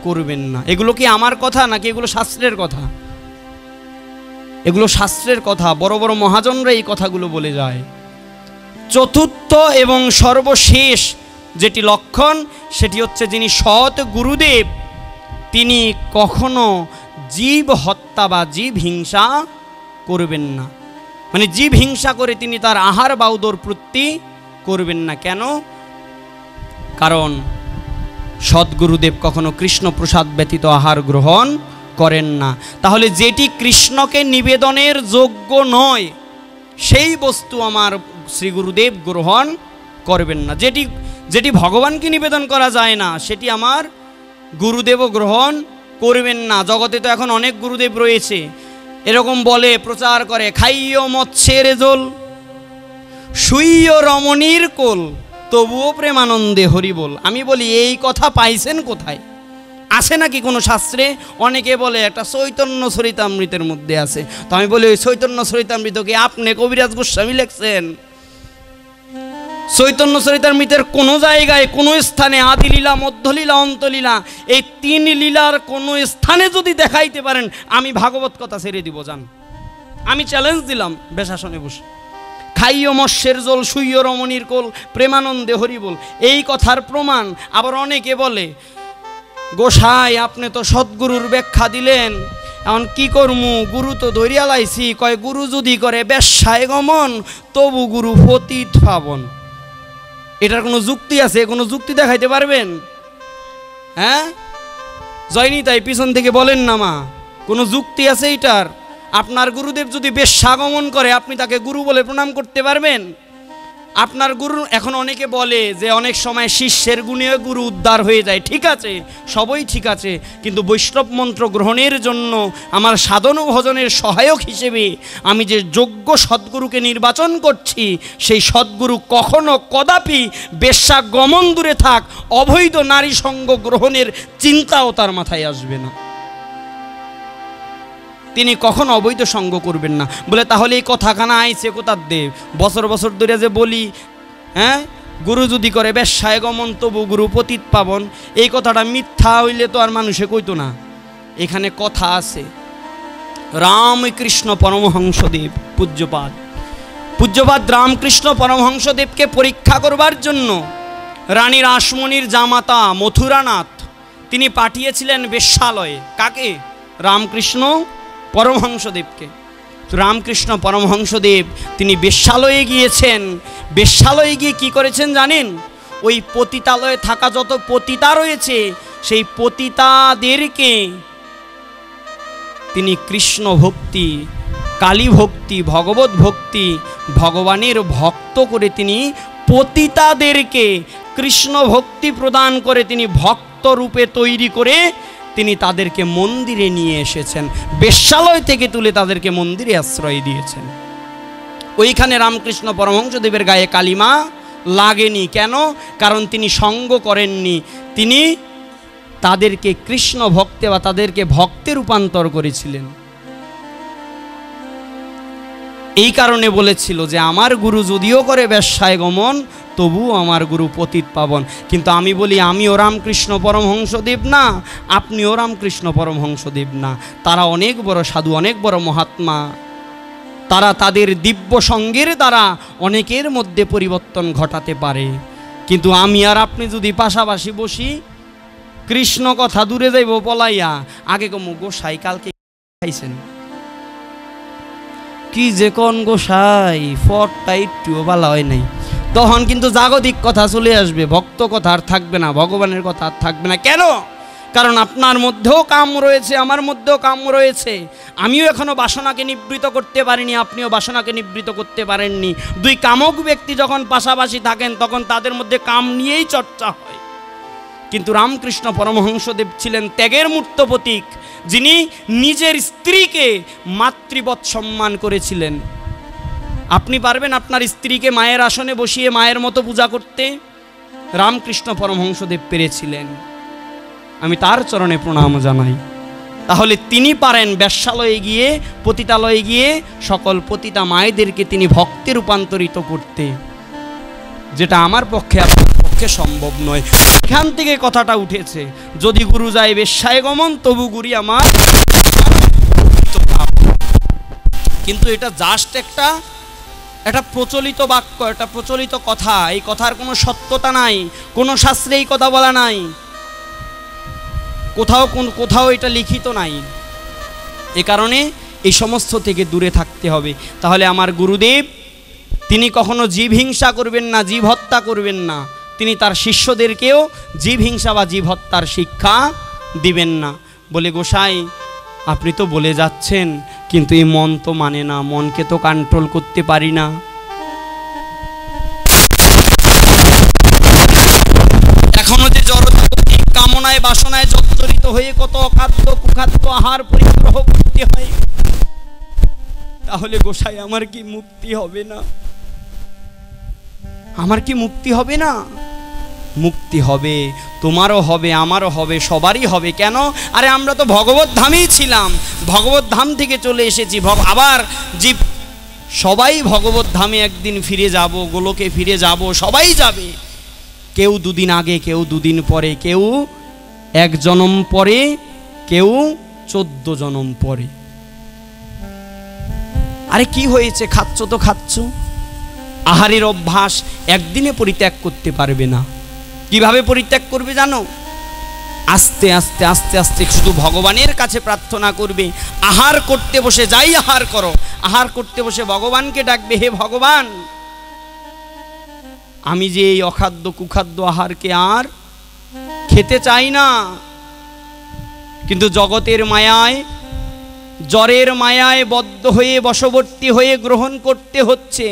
করবেন না। এগুলো কি আমার কথা নাকি এগুলো শাস্ত্রের কথা? এগুলো শাস্ত্রের কথা। বড় বড় মহাজনরা এই কথাগুলো বলে যায়। চতুর্থ এবং সর্বশেষ যেটি লক্ষণ সেটি হচ্ছে যিনি সৎ গুরুদেব তিনি কখনো জীব হত্যা বা জীব হিংসা করবেন না। মানে জীব হিংসা করে তিনি তার আহার বা উদরপূর্তি করবেন না। কেন? কারণ সদ্গুরুদেব কখনো কৃষ্ণ প্রসাদ ব্যতীত আহার গ্রহণ করেন না। তাহলে যেটি কৃষ্ণকে নিবেদনের যোগ্য নয় সেই বস্তু আমার শ্রী গুরুদেব গ্রহণ করবেন না। যেটি ভগবানকে নিবেদন করা যায় না সেটি আমার গুরুদেবও গ্রহণ করবেন না। জগতে তো এখন অনেক গুরুদেব রয়েছে, এরকম বলে প্রচার করে, খাইও মৎস্যের জল, শুইও রমণীর কোল, তবুও প্রেমানন্দে হরি বল। আমি বলি এই কথা পাইছেন কোথায়? আছে নাকি কোনো শাস্ত্রে? অনেকে বলে একটা চৈতন্য চরিতামৃতের মধ্যে আছে। তো আমি বলি ওই চৈতন্য চরিতামৃতকে আপনি কবিরাজ গোস্বামী লিখছেন? চৈতন্য চরিতামৃতের কোনো জায়গায় কোনো স্থানে আদিলীলা, মধ্যলীলা, অন্তলীলা এই 3 লীলার কোনো স্থানে যদি দেখাইতে পারেন, আমি ভাগবত কথা ছেড়ে দিব। যান, আমি চ্যালেঞ্জ দিলাম বেশাসনে বসে। খাইও মৎস্যের জল, শুইও রমণীর কোল, প্রেমানন্দে হরি বল, এই কথার প্রমাণ। আবার অনেকে বলে, গোসাই আপনি তো সদ্গুরুর ব্যাখ্যা দিলেন, এখন কি করমু, গুরু তো ধরিয়া লাইছি, কয় গুরু যদি করে বেশ্যায় গমন, তবু গুরু পতিত পাবন। এটার কোনো যুক্তি আছে? কোনো যুক্তি দেখাইতে পারবেন? হ্যাঁ জয়নি, তাই পিছন থেকে বলেন না মা, কোনো যুক্তি আছে এটার? আপনার গুরুদেব যদি বেশ্যাগমন করে, আপনি তাকে গুরু বলে প্রণাম করতে পারবেন? আপনার গুরু, এখন অনেকে বলে যে অনেক সময় শিষ্যের গুণে গুরু উদ্ধার হয়ে যায়। ঠিক আছে, সবই ঠিক আছে, কিন্তু বৈষ্ণব মন্ত্র গ্রহণের জন্য আমার সাধন ও ভজনের সহায়ক হিসেবে আমি যে যোগ্য সদ্গুরুকে নির্বাচন করছি, সেই সদ্গুরু কখনো কদাপি বেশ্যাগমন দূরে থাক, অবৈধ নারী সঙ্গ গ্রহণের চিন্তাও তার মাথায় আসবে না। তিনি কখনো অবৈধ সঙ্গ করবেন না। বলে তাহলে এই কথাখানা আইছে কোথার দেব? বছর বছর ধরে যে বলি, হ্যাঁ গুরু যদি করে বেশ্যায় গমন, তবু গুরু পতিত পাবন, এই কথাটা মিথ্যা হইলে তো আর মানুষে কইতো না। এখানে কথা আছে। রামকৃষ্ণ পরমহংসদেব পূজ্যপাদ রামকৃষ্ণ পরমহংসদেবকে পরীক্ষা করবার জন্য রানী রাসমণির জামাতা মথুরানাথ তিনি পাঠিয়েছিলেন বেশ্যালয়ে। কাকে? রামকৃষ্ণ পরমহংসদেবকে। তো রামকৃষ্ণ পরমহংসদেব তিনি বেশ্যালয়ে গিয়েছেন। বেশ্যালয়ে গিয়ে কি করেছেন জানেন? ওই পতিতালয়ে থাকা যত পতিতা রয়েছে, সেই পতিতাদেরকে তিনি কৃষ্ণ ভক্তি, কালী ভক্তি, ভগবত ভক্তি, ভগবানের ভক্ত করে তিনি পতিতাদেরকে কৃষ্ণ ভক্তি প্রদান করে তিনি ভক্ত রূপে তৈরি করে তিনি তাদেরকে মন্দিরে নিয়ে এসেছেন। বেশ্যালয় থেকে তুলে তাদেরকে মন্দিরে আশ্রয় দিয়েছেন। ওইখানে রামকৃষ্ণ পরমহংসদেবের গায়ে কালিমা লাগেনি। কেন? কারণ তিনি সঙ্গ করেননি, তিনি তাদেরকে কৃষ্ণ ভক্তে বা তাদেরকে ভক্তে রূপান্তর করেছিলেন। এই কারণে বলেছিল যে আমার গুরু যদিও করে বেশ্যায় গমন, তবু আমার গুরু পতিত পাবন। কিন্তু আমি বলি, আমিও রামকৃষ্ণ পরমহংসদেব না, আপনিও রামকৃষ্ণ পরমহংসদেব না। তারা অনেক বড় সাধু, অনেক বড় মহাত্মা। তারা তাদের দিব্য সঙ্গের দ্বারা অনেকের মধ্যে পরিবর্তন ঘটাতে পারে। কিন্তু আমি আর আপনি যদি পাশাপাশি বসি, কৃষ্ণ কথা দূরে যাইব পলাইয়া, আগে কমু গোসাই কালকে খাইছেন কি যে কোন গোসাই, ফটটা একটুও ভালো হয় নাই, তখন কিন্তু জাগতিক কথা চলে আসবে, ভক্ত কথা আর থাকবে না, ভগবানের কথা আর থাকবে না। কেন? কারণ আপনার মধ্যেও কাম রয়েছে, আমার মধ্যেও কাম রয়েছে। আমিও এখনো বাসনাকে নিবৃত করতে পারিনি, আপনিও বাসনাকে নিবৃত করতে পারেননি। দুই কামক ব্যক্তি যখন পাশাপাশি থাকেন, তখন তাদের মধ্যে কাম নিয়েই চর্চা হয়। কিন্তু রামকৃষ্ণ পরমহংসদেব ছিলেন ত্যাগের মূর্ত প্রতীক, যিনি নিজের স্ত্রীকে মাতৃবৎ সম্মান করেছিলেন। আপনি পারবেন আপনার স্ত্রীকে মায়ের আসনে বসিয়ে মায়ের মতো পূজা করতে? রামকৃষ্ণ পরমহংসদেব পেরেছিলেন। আমি তার চরণে প্রণাম জানাই। তাহলে তিনি পারেন বেশ্যালয়ে গিয়ে, পতিতালয়ে গিয়ে সকল পতিতা মায়েদেরকে তিনি ভক্তে রূপান্তরিত করতে, যেটা আমার পক্ষে আপনার পক্ষে সম্ভব নয়। এখান থেকে কথাটা উঠেছে, যদি গুরু যায় বেশ্যায় গমন, তবু গুরি আমার। কিন্তু এটা জাস্ট একটা প্রচলিত বাক্য, একটা প্রচলিত কথা। এই কথার কোনো সত্যতা নাই, কোনো শাস্ত্রে এই কথা বলা নাই, কোথাও এটা লিখিত নাই। এ কারণে এই সমস্ত থেকে দূরে থাকতে হবে। তাহলে আমার গুরুদেব তিনি কখনো জীব হিংসা করবেন না, জীব হত্যা করবেন না। তিনি তার শিষ্যদেরকেও জীব হিংসা বা জীব হত্যার শিক্ষা দিবেন না। বলে গোসাই আপনি তো বলে যাচ্ছেন, কিন্তু এই মন তো মানে না, মনকে তো কন্ট্রোল করতে পারি না। এখনো যে জড়জাগতিক কামনায় বাসনায় জর্জরিত হয়ে কত অখাদ্য কুখাদ্য আহার পরিগ্রহ করতে হয়, তাহলে গোসাই আমার কি মুক্তি হবে না? আমার কি মুক্তি হবে না? মুক্তি হবে, তোমারও হবে, আমারও হবে, সবারই হবে। কেন? আরে আমরা তো ভগবত ধামেই ছিলাম, ভগবত ধাম থেকে চলে এসেছি, আবার জীব সবাই ভগবত ধামে একদিন ফিরে যাব, গোলকে ফিরে যাব, সবাই যাবে। কেউ দুদিন আগে, কেউ দুদিন পরে, কেউ এক জনম পরে, কেউ 14 জনম পরে। আরে কি হয়েছে? খাচ্ছ তো খাচ্ছ। আহারের অভ্যাস একদিনে পরিত্যাগ করতে পারবে না। কিভাবে পরিত্যাগ করবে জানো? আস্তে আস্তে আস্তে আস্তে শুধু ভগবানের কাছে প্রার্থনা করবে। আহার করতে বসে, যাই আহার করো, আহার করতে বসে ভগবানকে ডাকবে, হে ভগবান, আমি যে এই অখাদ্য কুখাদ্য আহারকে আর খেতে চাই না, কিন্তু জগতের মায়ায়, জ্বরের মায়ায় বদ্ধ হয়ে, বশবর্তী হয়ে গ্রহণ করতে হচ্ছে।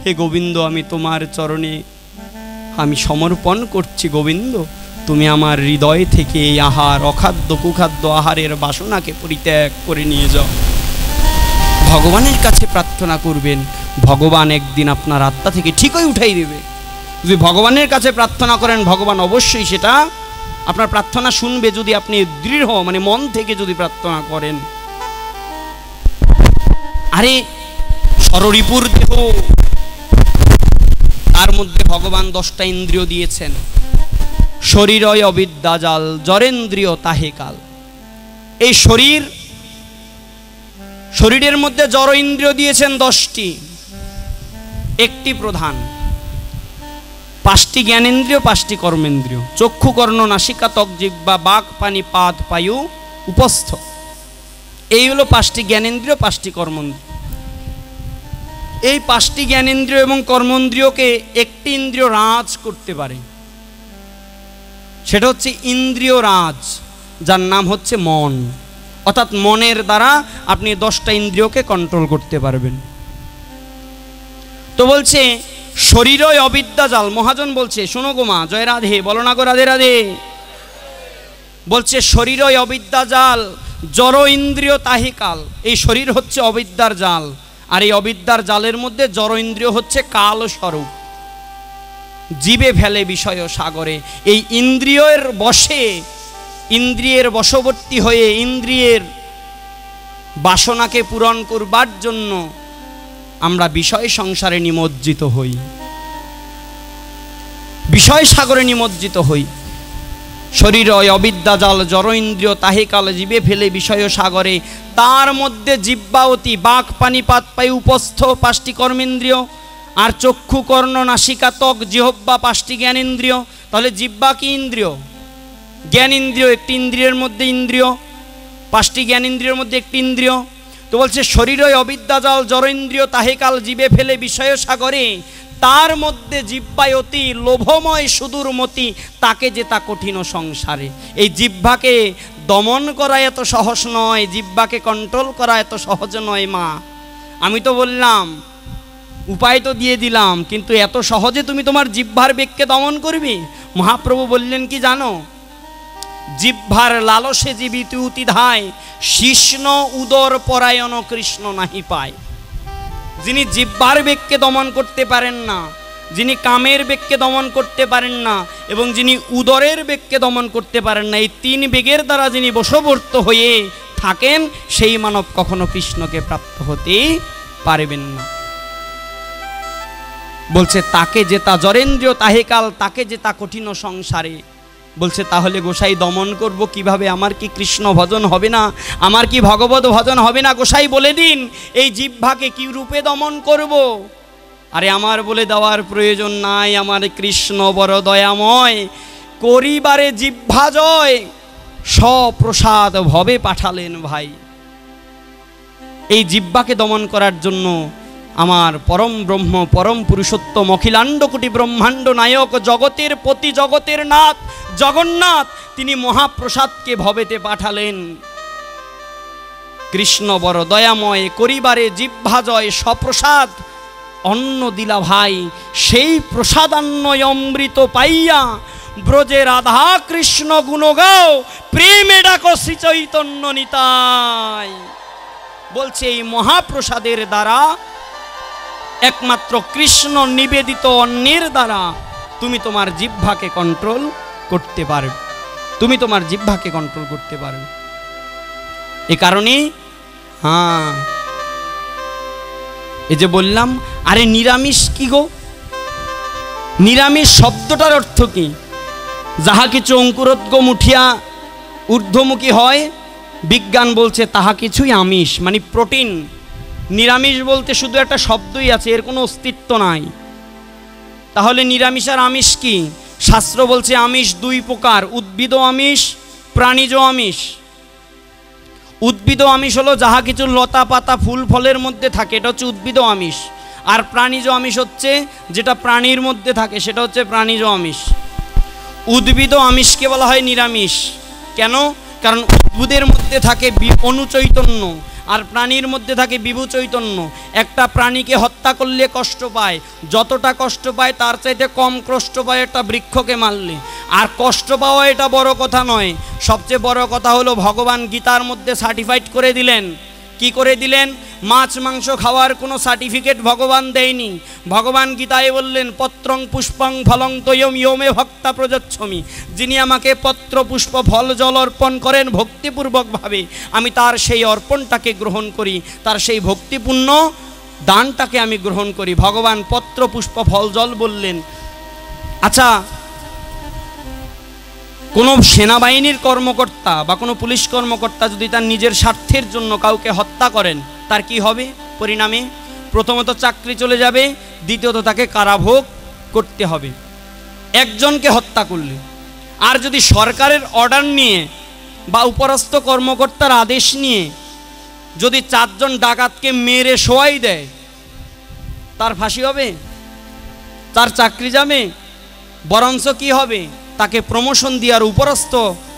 হে গোবিন্দ, আমি তোমার চরণে আমি সমর্পণ করছি। গোবিন্দ, তুমি আমার হৃদয় থেকে এই আহার, অখাদ্য কুখাদ্য আহারের বাসনাকে পরিত্যাগ করে নিয়ে যাও। ভগবানের কাছে প্রার্থনা করবেন, ভগবান একদিন আপনার আত্মা থেকে ঠিকই উঠাই দেবে। যদি ভগবানের কাছে প্রার্থনা করেন, ভগবান অবশ্যই সেটা আপনার প্রার্থনা শুনবে, যদি আপনি দৃঢ় মানে মন থেকে যদি প্রার্থনা করেন। আরে ষড়রিপুর দেহ, তার মধ্যে ভগবান 10টা ইন্দ্রিয় দিয়েছেন। শরীরয় অবিদ্যাজাল, জরেন্দ্রিয় তাহে কাল। এই শরীরের মধ্যে জড় ইন্দ্রিয় দিয়েছেন 10টি, একটি প্রধান, 5টি জ্ঞানেন্দ্রিয়, 5টি কর্মেন্দ্রিয়, চক্ষু কর্ণ নাসিকা ত্বক জিহ্বা বাক পানি পাদ পায়ু উপস্থ। এই হলো 5টি জ্ঞানেন্দ্রিয়, 5টি কর্মেন্দ্রিয়। এই 5টি জ্ঞানেন্দ্রিয় এবং কর্মেন্দ্রিয়কে একটি ইন্দ্রিয় রাজ করতে পারে, সেটা হচ্ছে ইন্দ্রিয় রাজ, যার নাম হচ্ছে মন। অর্থাৎ মনের দ্বারা আপনি 10টা ইন্দ্রিয়কে কন্ট্রোল করতে পারবেন। তো বলছে শরীরই অবিদ্যাজাল। মহাজন বলছে, শোনো গো মা, জয় রাধে, বলো না গো রাধে রাধে। বলছে শরীরই অবিদ্যাজাল, জড় ইন্দ্রিয় তাহিকাল। এই শরীর হচ্ছে অবিদ্যার জাল, আর এই অবিদ্যার জালের মধ্যে জড় ইন্দ্রিয় হচ্ছে কাল স্বরূপ। জীবে ফেলে বিষয় সাগরে। এই ইন্দ্রিয়ের বশে, ইন্দ্রিয়ের বশবর্তী হয়ে, ইন্দ্রিয়ের বাসনাকে পূরণ করবার জন্য আমরা বিষয় সংসারে নিমজ্জিত হই, বিষয় সাগরে নিমজ্জিত হই। শরীর অবিদ্যাজাল, জড় ইন্দ্রিয় তাহিকাল, জীবে ফেলে বিষয় সাগরে। তার মধ্যে জিহ্বাবতী, বাক পানিপাত পাই উপস্থ, 5টি কর্মেন্দ্রিয়, আর চক্ষু কর্ণ নাসিকা ত্বক জিহ্বা 5টি জ্ঞানেন্দ্রিয়। তাহলে জিহ্বা কি ইন্দ্রিয়? জ্ঞান ইন্দ্রিয়, একটি ইন্দ্রিয়ের মধ্যে ইন্দ্রিয়, 5টি জ্ঞানেন্দ্রিয়ের মধ্যে একটি ইন্দ্রিয়। তো বলছে শরীরই অবিদ্যাজাল, জড় ইন্দ্রিয় তাহিকাল, জীবে ফেলে বিষয় সাগরে। তার মধ্যে জিহ্বায়তী, লোভময় সুদূর মতি, তাকে যে তা কঠিন সংসারে। এই জিহ্বাকে দমন করা এত সহজ নয়, জিহ্বাকে কন্ট্রোল করা এত সহজ নয়। মা, আমি তো বললাম, উপায় তো দিয়ে দিলাম, কিন্তু এত সহজে তুমি তোমার জিহ্বার বেগকে দমন করবে? মহাপ্রভু বললেন কি জানো? জিহ্বার লালসে জীবিত উতিধায়, শিষ্ণ উদর পরায়ণ কৃষ্ণ নাহি পায়। যিনি জিহ্বার বেগকে দমন করতে পারেন না, যিনি কামের বেগকে দমন করতে পারেন না, এবং যিনি উদরের বেগকে দমন করতে পারেন না, এই 3 বেগের দ্বারা যিনি বশবর্ত হয়ে থাকেন, সেই মানব কখনো কৃষ্ণকে প্রাপ্ত হতে পারবেন না। বলছে তাকে যেতা জরেন্দ্রিয় তাহিকাল, তাকে যেতা কঠিন সংসারে। বলছে তাহলে গোসাই দমন করব কিভাবে? আমার কি কৃষ্ণ ভজন হবে না? আমার কি ভগবত ভজন হবে না? গোসাই বলে দিন, এই জিহ্বাকে কি রূপে দমন করব? আরে আমার বলে দেওয়ার প্রয়োজন নাই, আমার কৃষ্ণ বড় দয়াময়, করিবারে জিহ্বা জয়, সপ্রসাদ ভবে পাঠালেন ভাই। এই জিহ্বাকে দমন করার জন্য আমার পরম ব্রহ্ম, পরম পুরুষোত্তম, অখিলাণ্ড কোটি ব্রহ্মাণ্ড নায়ক, জগতের পতি, জগতের নাথ জগন্নাথ, তিনি মহাপ্রসাদকে ভবেতে পাঠালেন। কৃষ্ণ বড় দয়াময়, করিবারে জিহ্বা জয়, সপ্রসাদ অন্ন দিলা ভাই। সেই প্রসাদান্ন অমৃত পাইয়া, ব্রজে রাধা কৃষ্ণ গুণ গাও, প্রেমে ডাকো শ্রী চৈতন্য নিতাই। বলছে এই মহাপ্রসাদের দ্বারা, একমাত্র কৃষ্ণ নিবেদিত অন্নের দ্বারা তুমি তোমার জিহ্বাকে কন্ট্রোল করতে পারবে, তুমি তোমার জিহ্বাকে কন্ট্রোল করতে পারবে। এ কারণে এই যে বললাম, আরে নিরামিষ কি গো? নিরামিষ শব্দটার অর্থ কি? যাহা কিছু অঙ্কুরোদ্গম উঠিয়া ঊর্ধ্বমুখী হয়, বিজ্ঞান বলছে তাহা কিছুই আমিষ, মানে প্রোটিন। নিরামিষ বলতে শুধু একটা শব্দই আছে, এর কোনো অস্তিত্ব নাই। তাহলে নিরামিষ আর আমিষ কি? শাস্ত্র বলছে আমিষ দুই প্রকার, উদ্ভিদ আমিষ, প্রাণীজ আমিষ। উদ্ভিদ আমিষ হলো যাহা কিছু লতা পাতা ফুল ফলের মধ্যে থাকে, এটা হচ্ছে উদ্ভিদ আমিষ। আর প্রাণীজ আমিষ হচ্ছে যেটা প্রাণীর মধ্যে থাকে, সেটা হচ্ছে প্রাণীজ আমিষ। উদ্ভিদ আমিষকে বলা হয় নিরামিষ। কেন? কারণ উদ্ভিদের মধ্যে থাকে অনুচৈতন্য, আর প্রাণীর মধ্যে থাকে বিভু চৈতন্য। একটা প্রাণীকে হত্যা করলে কষ্ট পায়, যতটা কষ্ট পায় তার চাইতে কম কষ্ট পায় একটা বৃক্ষকে মারলে। আর কষ্ট পাওয়া এটা বড় কথা নয়, সবচেয়ে বড় কথা হলো ভগবান গীতার মধ্যে সার্টিফাইড করে দিলেন। কি করে দিলেন? মাছ মাংস খাওয়ার কোনো সার্টিফিকেট ভগবান দেয়নি। ভগবান গীতায় বললেন পত্রং পুষ্পং ফলং তৈয়ম ইয়মে ভক্তা প্রযচ্ছমি। যিনি আমাকে পত্র পুষ্প ফল জল অর্পণ করেন ভক্তিপূর্বকভাবে, আমি তার সেই অর্পণটাকে গ্রহণ করি, তার সেই ভক্তিপূর্ণ দানটাকে আমি গ্রহণ করি। ভগবান পত্র পুষ্প ফল জল বললেন। আচ্ছা, কোনো সেনাবাহিনীর কর্মকর্তা বা কোনো পুলিশ কর্মকর্তা যদি তার নিজের স্বার্থের জন্য কাউকে হত্যা করেন, তার কি হবে পরিণামে? প্রথমত চাকরি চলে যাবে, দ্বিতীয়ত তাকে কারাভোগ করতে হবে একজনকে হত্যা করলে। আর যদি সরকারের অর্ডার নিয়ে বা উপরস্থ কর্মকর্তার আদেশ নিয়ে যদি 4 জন ডাকাতকে মেরে শোয়াই দেয়, তার ফাঁসি হবে? তার চাকরি যাবে? বরঞ্চ কি হবে? তাকে প্রমোশন দিয়ে আর উপরস্থ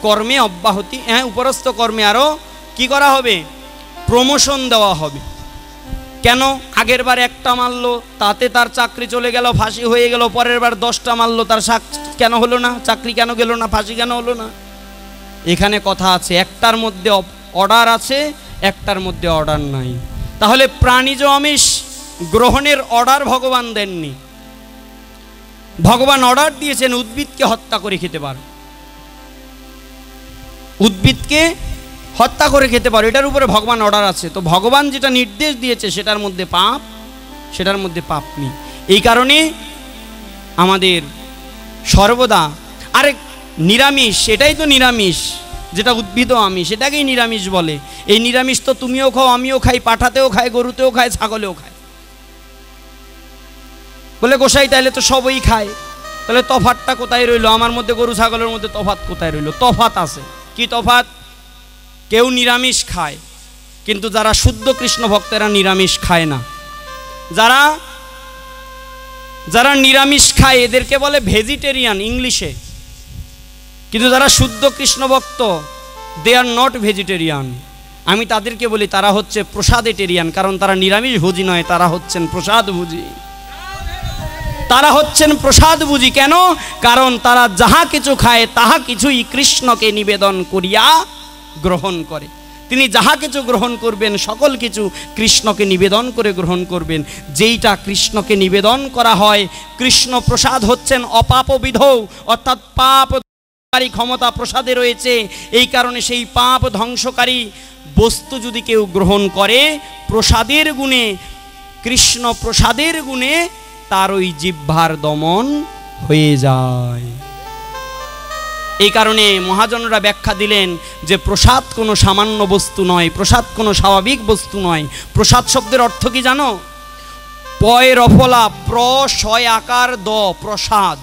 কর্মে অব্যাহতি, উপরস্থ কর্মে আরও কি করা হবে? প্রমোশন দেওয়া হবে। কেন? আগের বার 1টা মারলো, তাতে তার চাকরি চলে গেল, ফাঁসি হয়ে গেল। পরের বার 10টা মারলো, তার কেন হলো না? চাকরি কেন গেল না? ফাঁসি কেন হলো না? এখানে কথা আছে, একটার মধ্যে অর্ডার আছে, একটার মধ্যে অর্ডার নাই। তাহলে প্রাণীজ আমিষ গ্রহণের অর্ডার ভগবান দেননি। ভগবান অর্ডার দিয়েছেন উদ্ভিদকে হত্যা করে খেতে পারো, উদ্ভিদকে হত্যা করে খেতে পারো, এটার উপরে ভগবান অর্ডার আছে। তো ভগবান যেটা নির্দেশ দিয়েছে সেটার মধ্যে পাপ, সেটার মধ্যে পাপ নেই। এই কারণে আমাদের সর্বদা, আরে নিরামিষ সেটাই তো নিরামিষ, যেটা উদ্ভিদ আমিষ সেটাকেই নিরামিষ বলে। এই নিরামিষ তো তুমিও খাও, আমিও খাই, পাঠাতেও খায়, গরুতেও খায়, ছাগলেও খায়। বলে গোসাই তাইলে তো সবই খায়, তাহলে তফাতটা কোথায় রইলো? আমার মধ্যে গরু ছাগলের মধ্যে তফাত কোথায় রইলো? তফাত আছে। কি তফাত? কেউ নিরামিষ খায়, কিন্তু যারা শুদ্ধ কৃষ্ণ ভক্তেরা নিরামিষ খায় না। যারা যারা নিরামিষ খায় এদেরকে বলে ভেজিটেরিয়ান ইংলিশে, কিন্তু যারা শুদ্ধ কৃষ্ণ ভক্ত দে আর নট ভেজিটেরিয়ান। আমি তাদেরকে বলি তারা হচ্ছে প্রসাদেটেরিয়ান, কারণ তারা নিরামিষ ভোজী নয়, তারা হচ্ছেন প্রসাদ ভোজী। তারা হচ্ছেন প্রসাদ বুঝি। কেন? কারণ তারা যাহা কিছু খায় তাহা কিছুই কৃষ্ণকে নিবেদন করিয়া গ্রহণ করে। তিনি যাহা কিছু গ্রহণ করবেন সকল কিছু কৃষ্ণকে নিবেদন করে গ্রহণ করবেন। যেইটা কৃষ্ণকে নিবেদন করা হয়, কৃষ্ণ প্রসাদ হচ্ছেন অপাপবিধৌ, অর্থাৎ পাপ ধ্বংসকারী ক্ষমতা প্রসাদে রয়েছে। এই কারণে সেই পাপ ধ্বংসকারী বস্তু যদি কেউ গ্রহণ করে প্রসাদের গুণে, কৃষ্ণ প্রসাদের গুণে, তার ওই জিহ্বার দমন হয়ে যায়। এই কারণে মহাজনরা ব্যাখ্যা দিলেন যে প্রসাদ কোনো সামান্য বস্তু নয়, প্রসাদ কোনো স্বাভাবিক বস্তু নয়। প্রসাদ শব্দের অর্থ কি জানো? পয় রফলা প্রশয় আকার দ, প্রসাদ।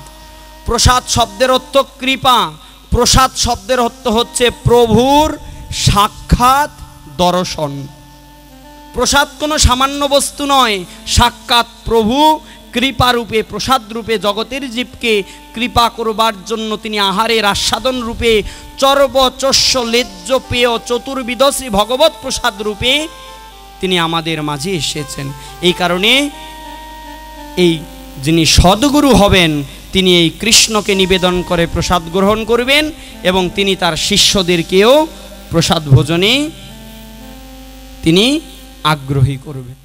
প্রসাদ শব্দের অর্থ কৃপা। প্রসাদ শব্দের অর্থ হচ্ছে প্রভুর সাক্ষাৎ দর্শন। প্রসাদ কোনো সামান্য বস্তু নয়, সাক্ষাৎ প্রভু কৃপারূপে, প্রসাদ রূপে জগতের জীবকে কৃপা করবার জন্য তিনি আহারের আস্বাদন রূপে চর্বচস্য লেজ্জ পেয় চতুর্বিধশ্রী ভগবত প্রসাদ রূপে তিনি আমাদের মাঝে এসেছেন। এই কারণে এই যিনি সদ্গুরু হবেন তিনি এই কৃষ্ণকে নিবেদন করে প্রসাদ গ্রহণ করবেন এবং তিনি তার শিষ্যদেরকেও প্রসাদ ভোজনে তিনি আগ্রহী করবে।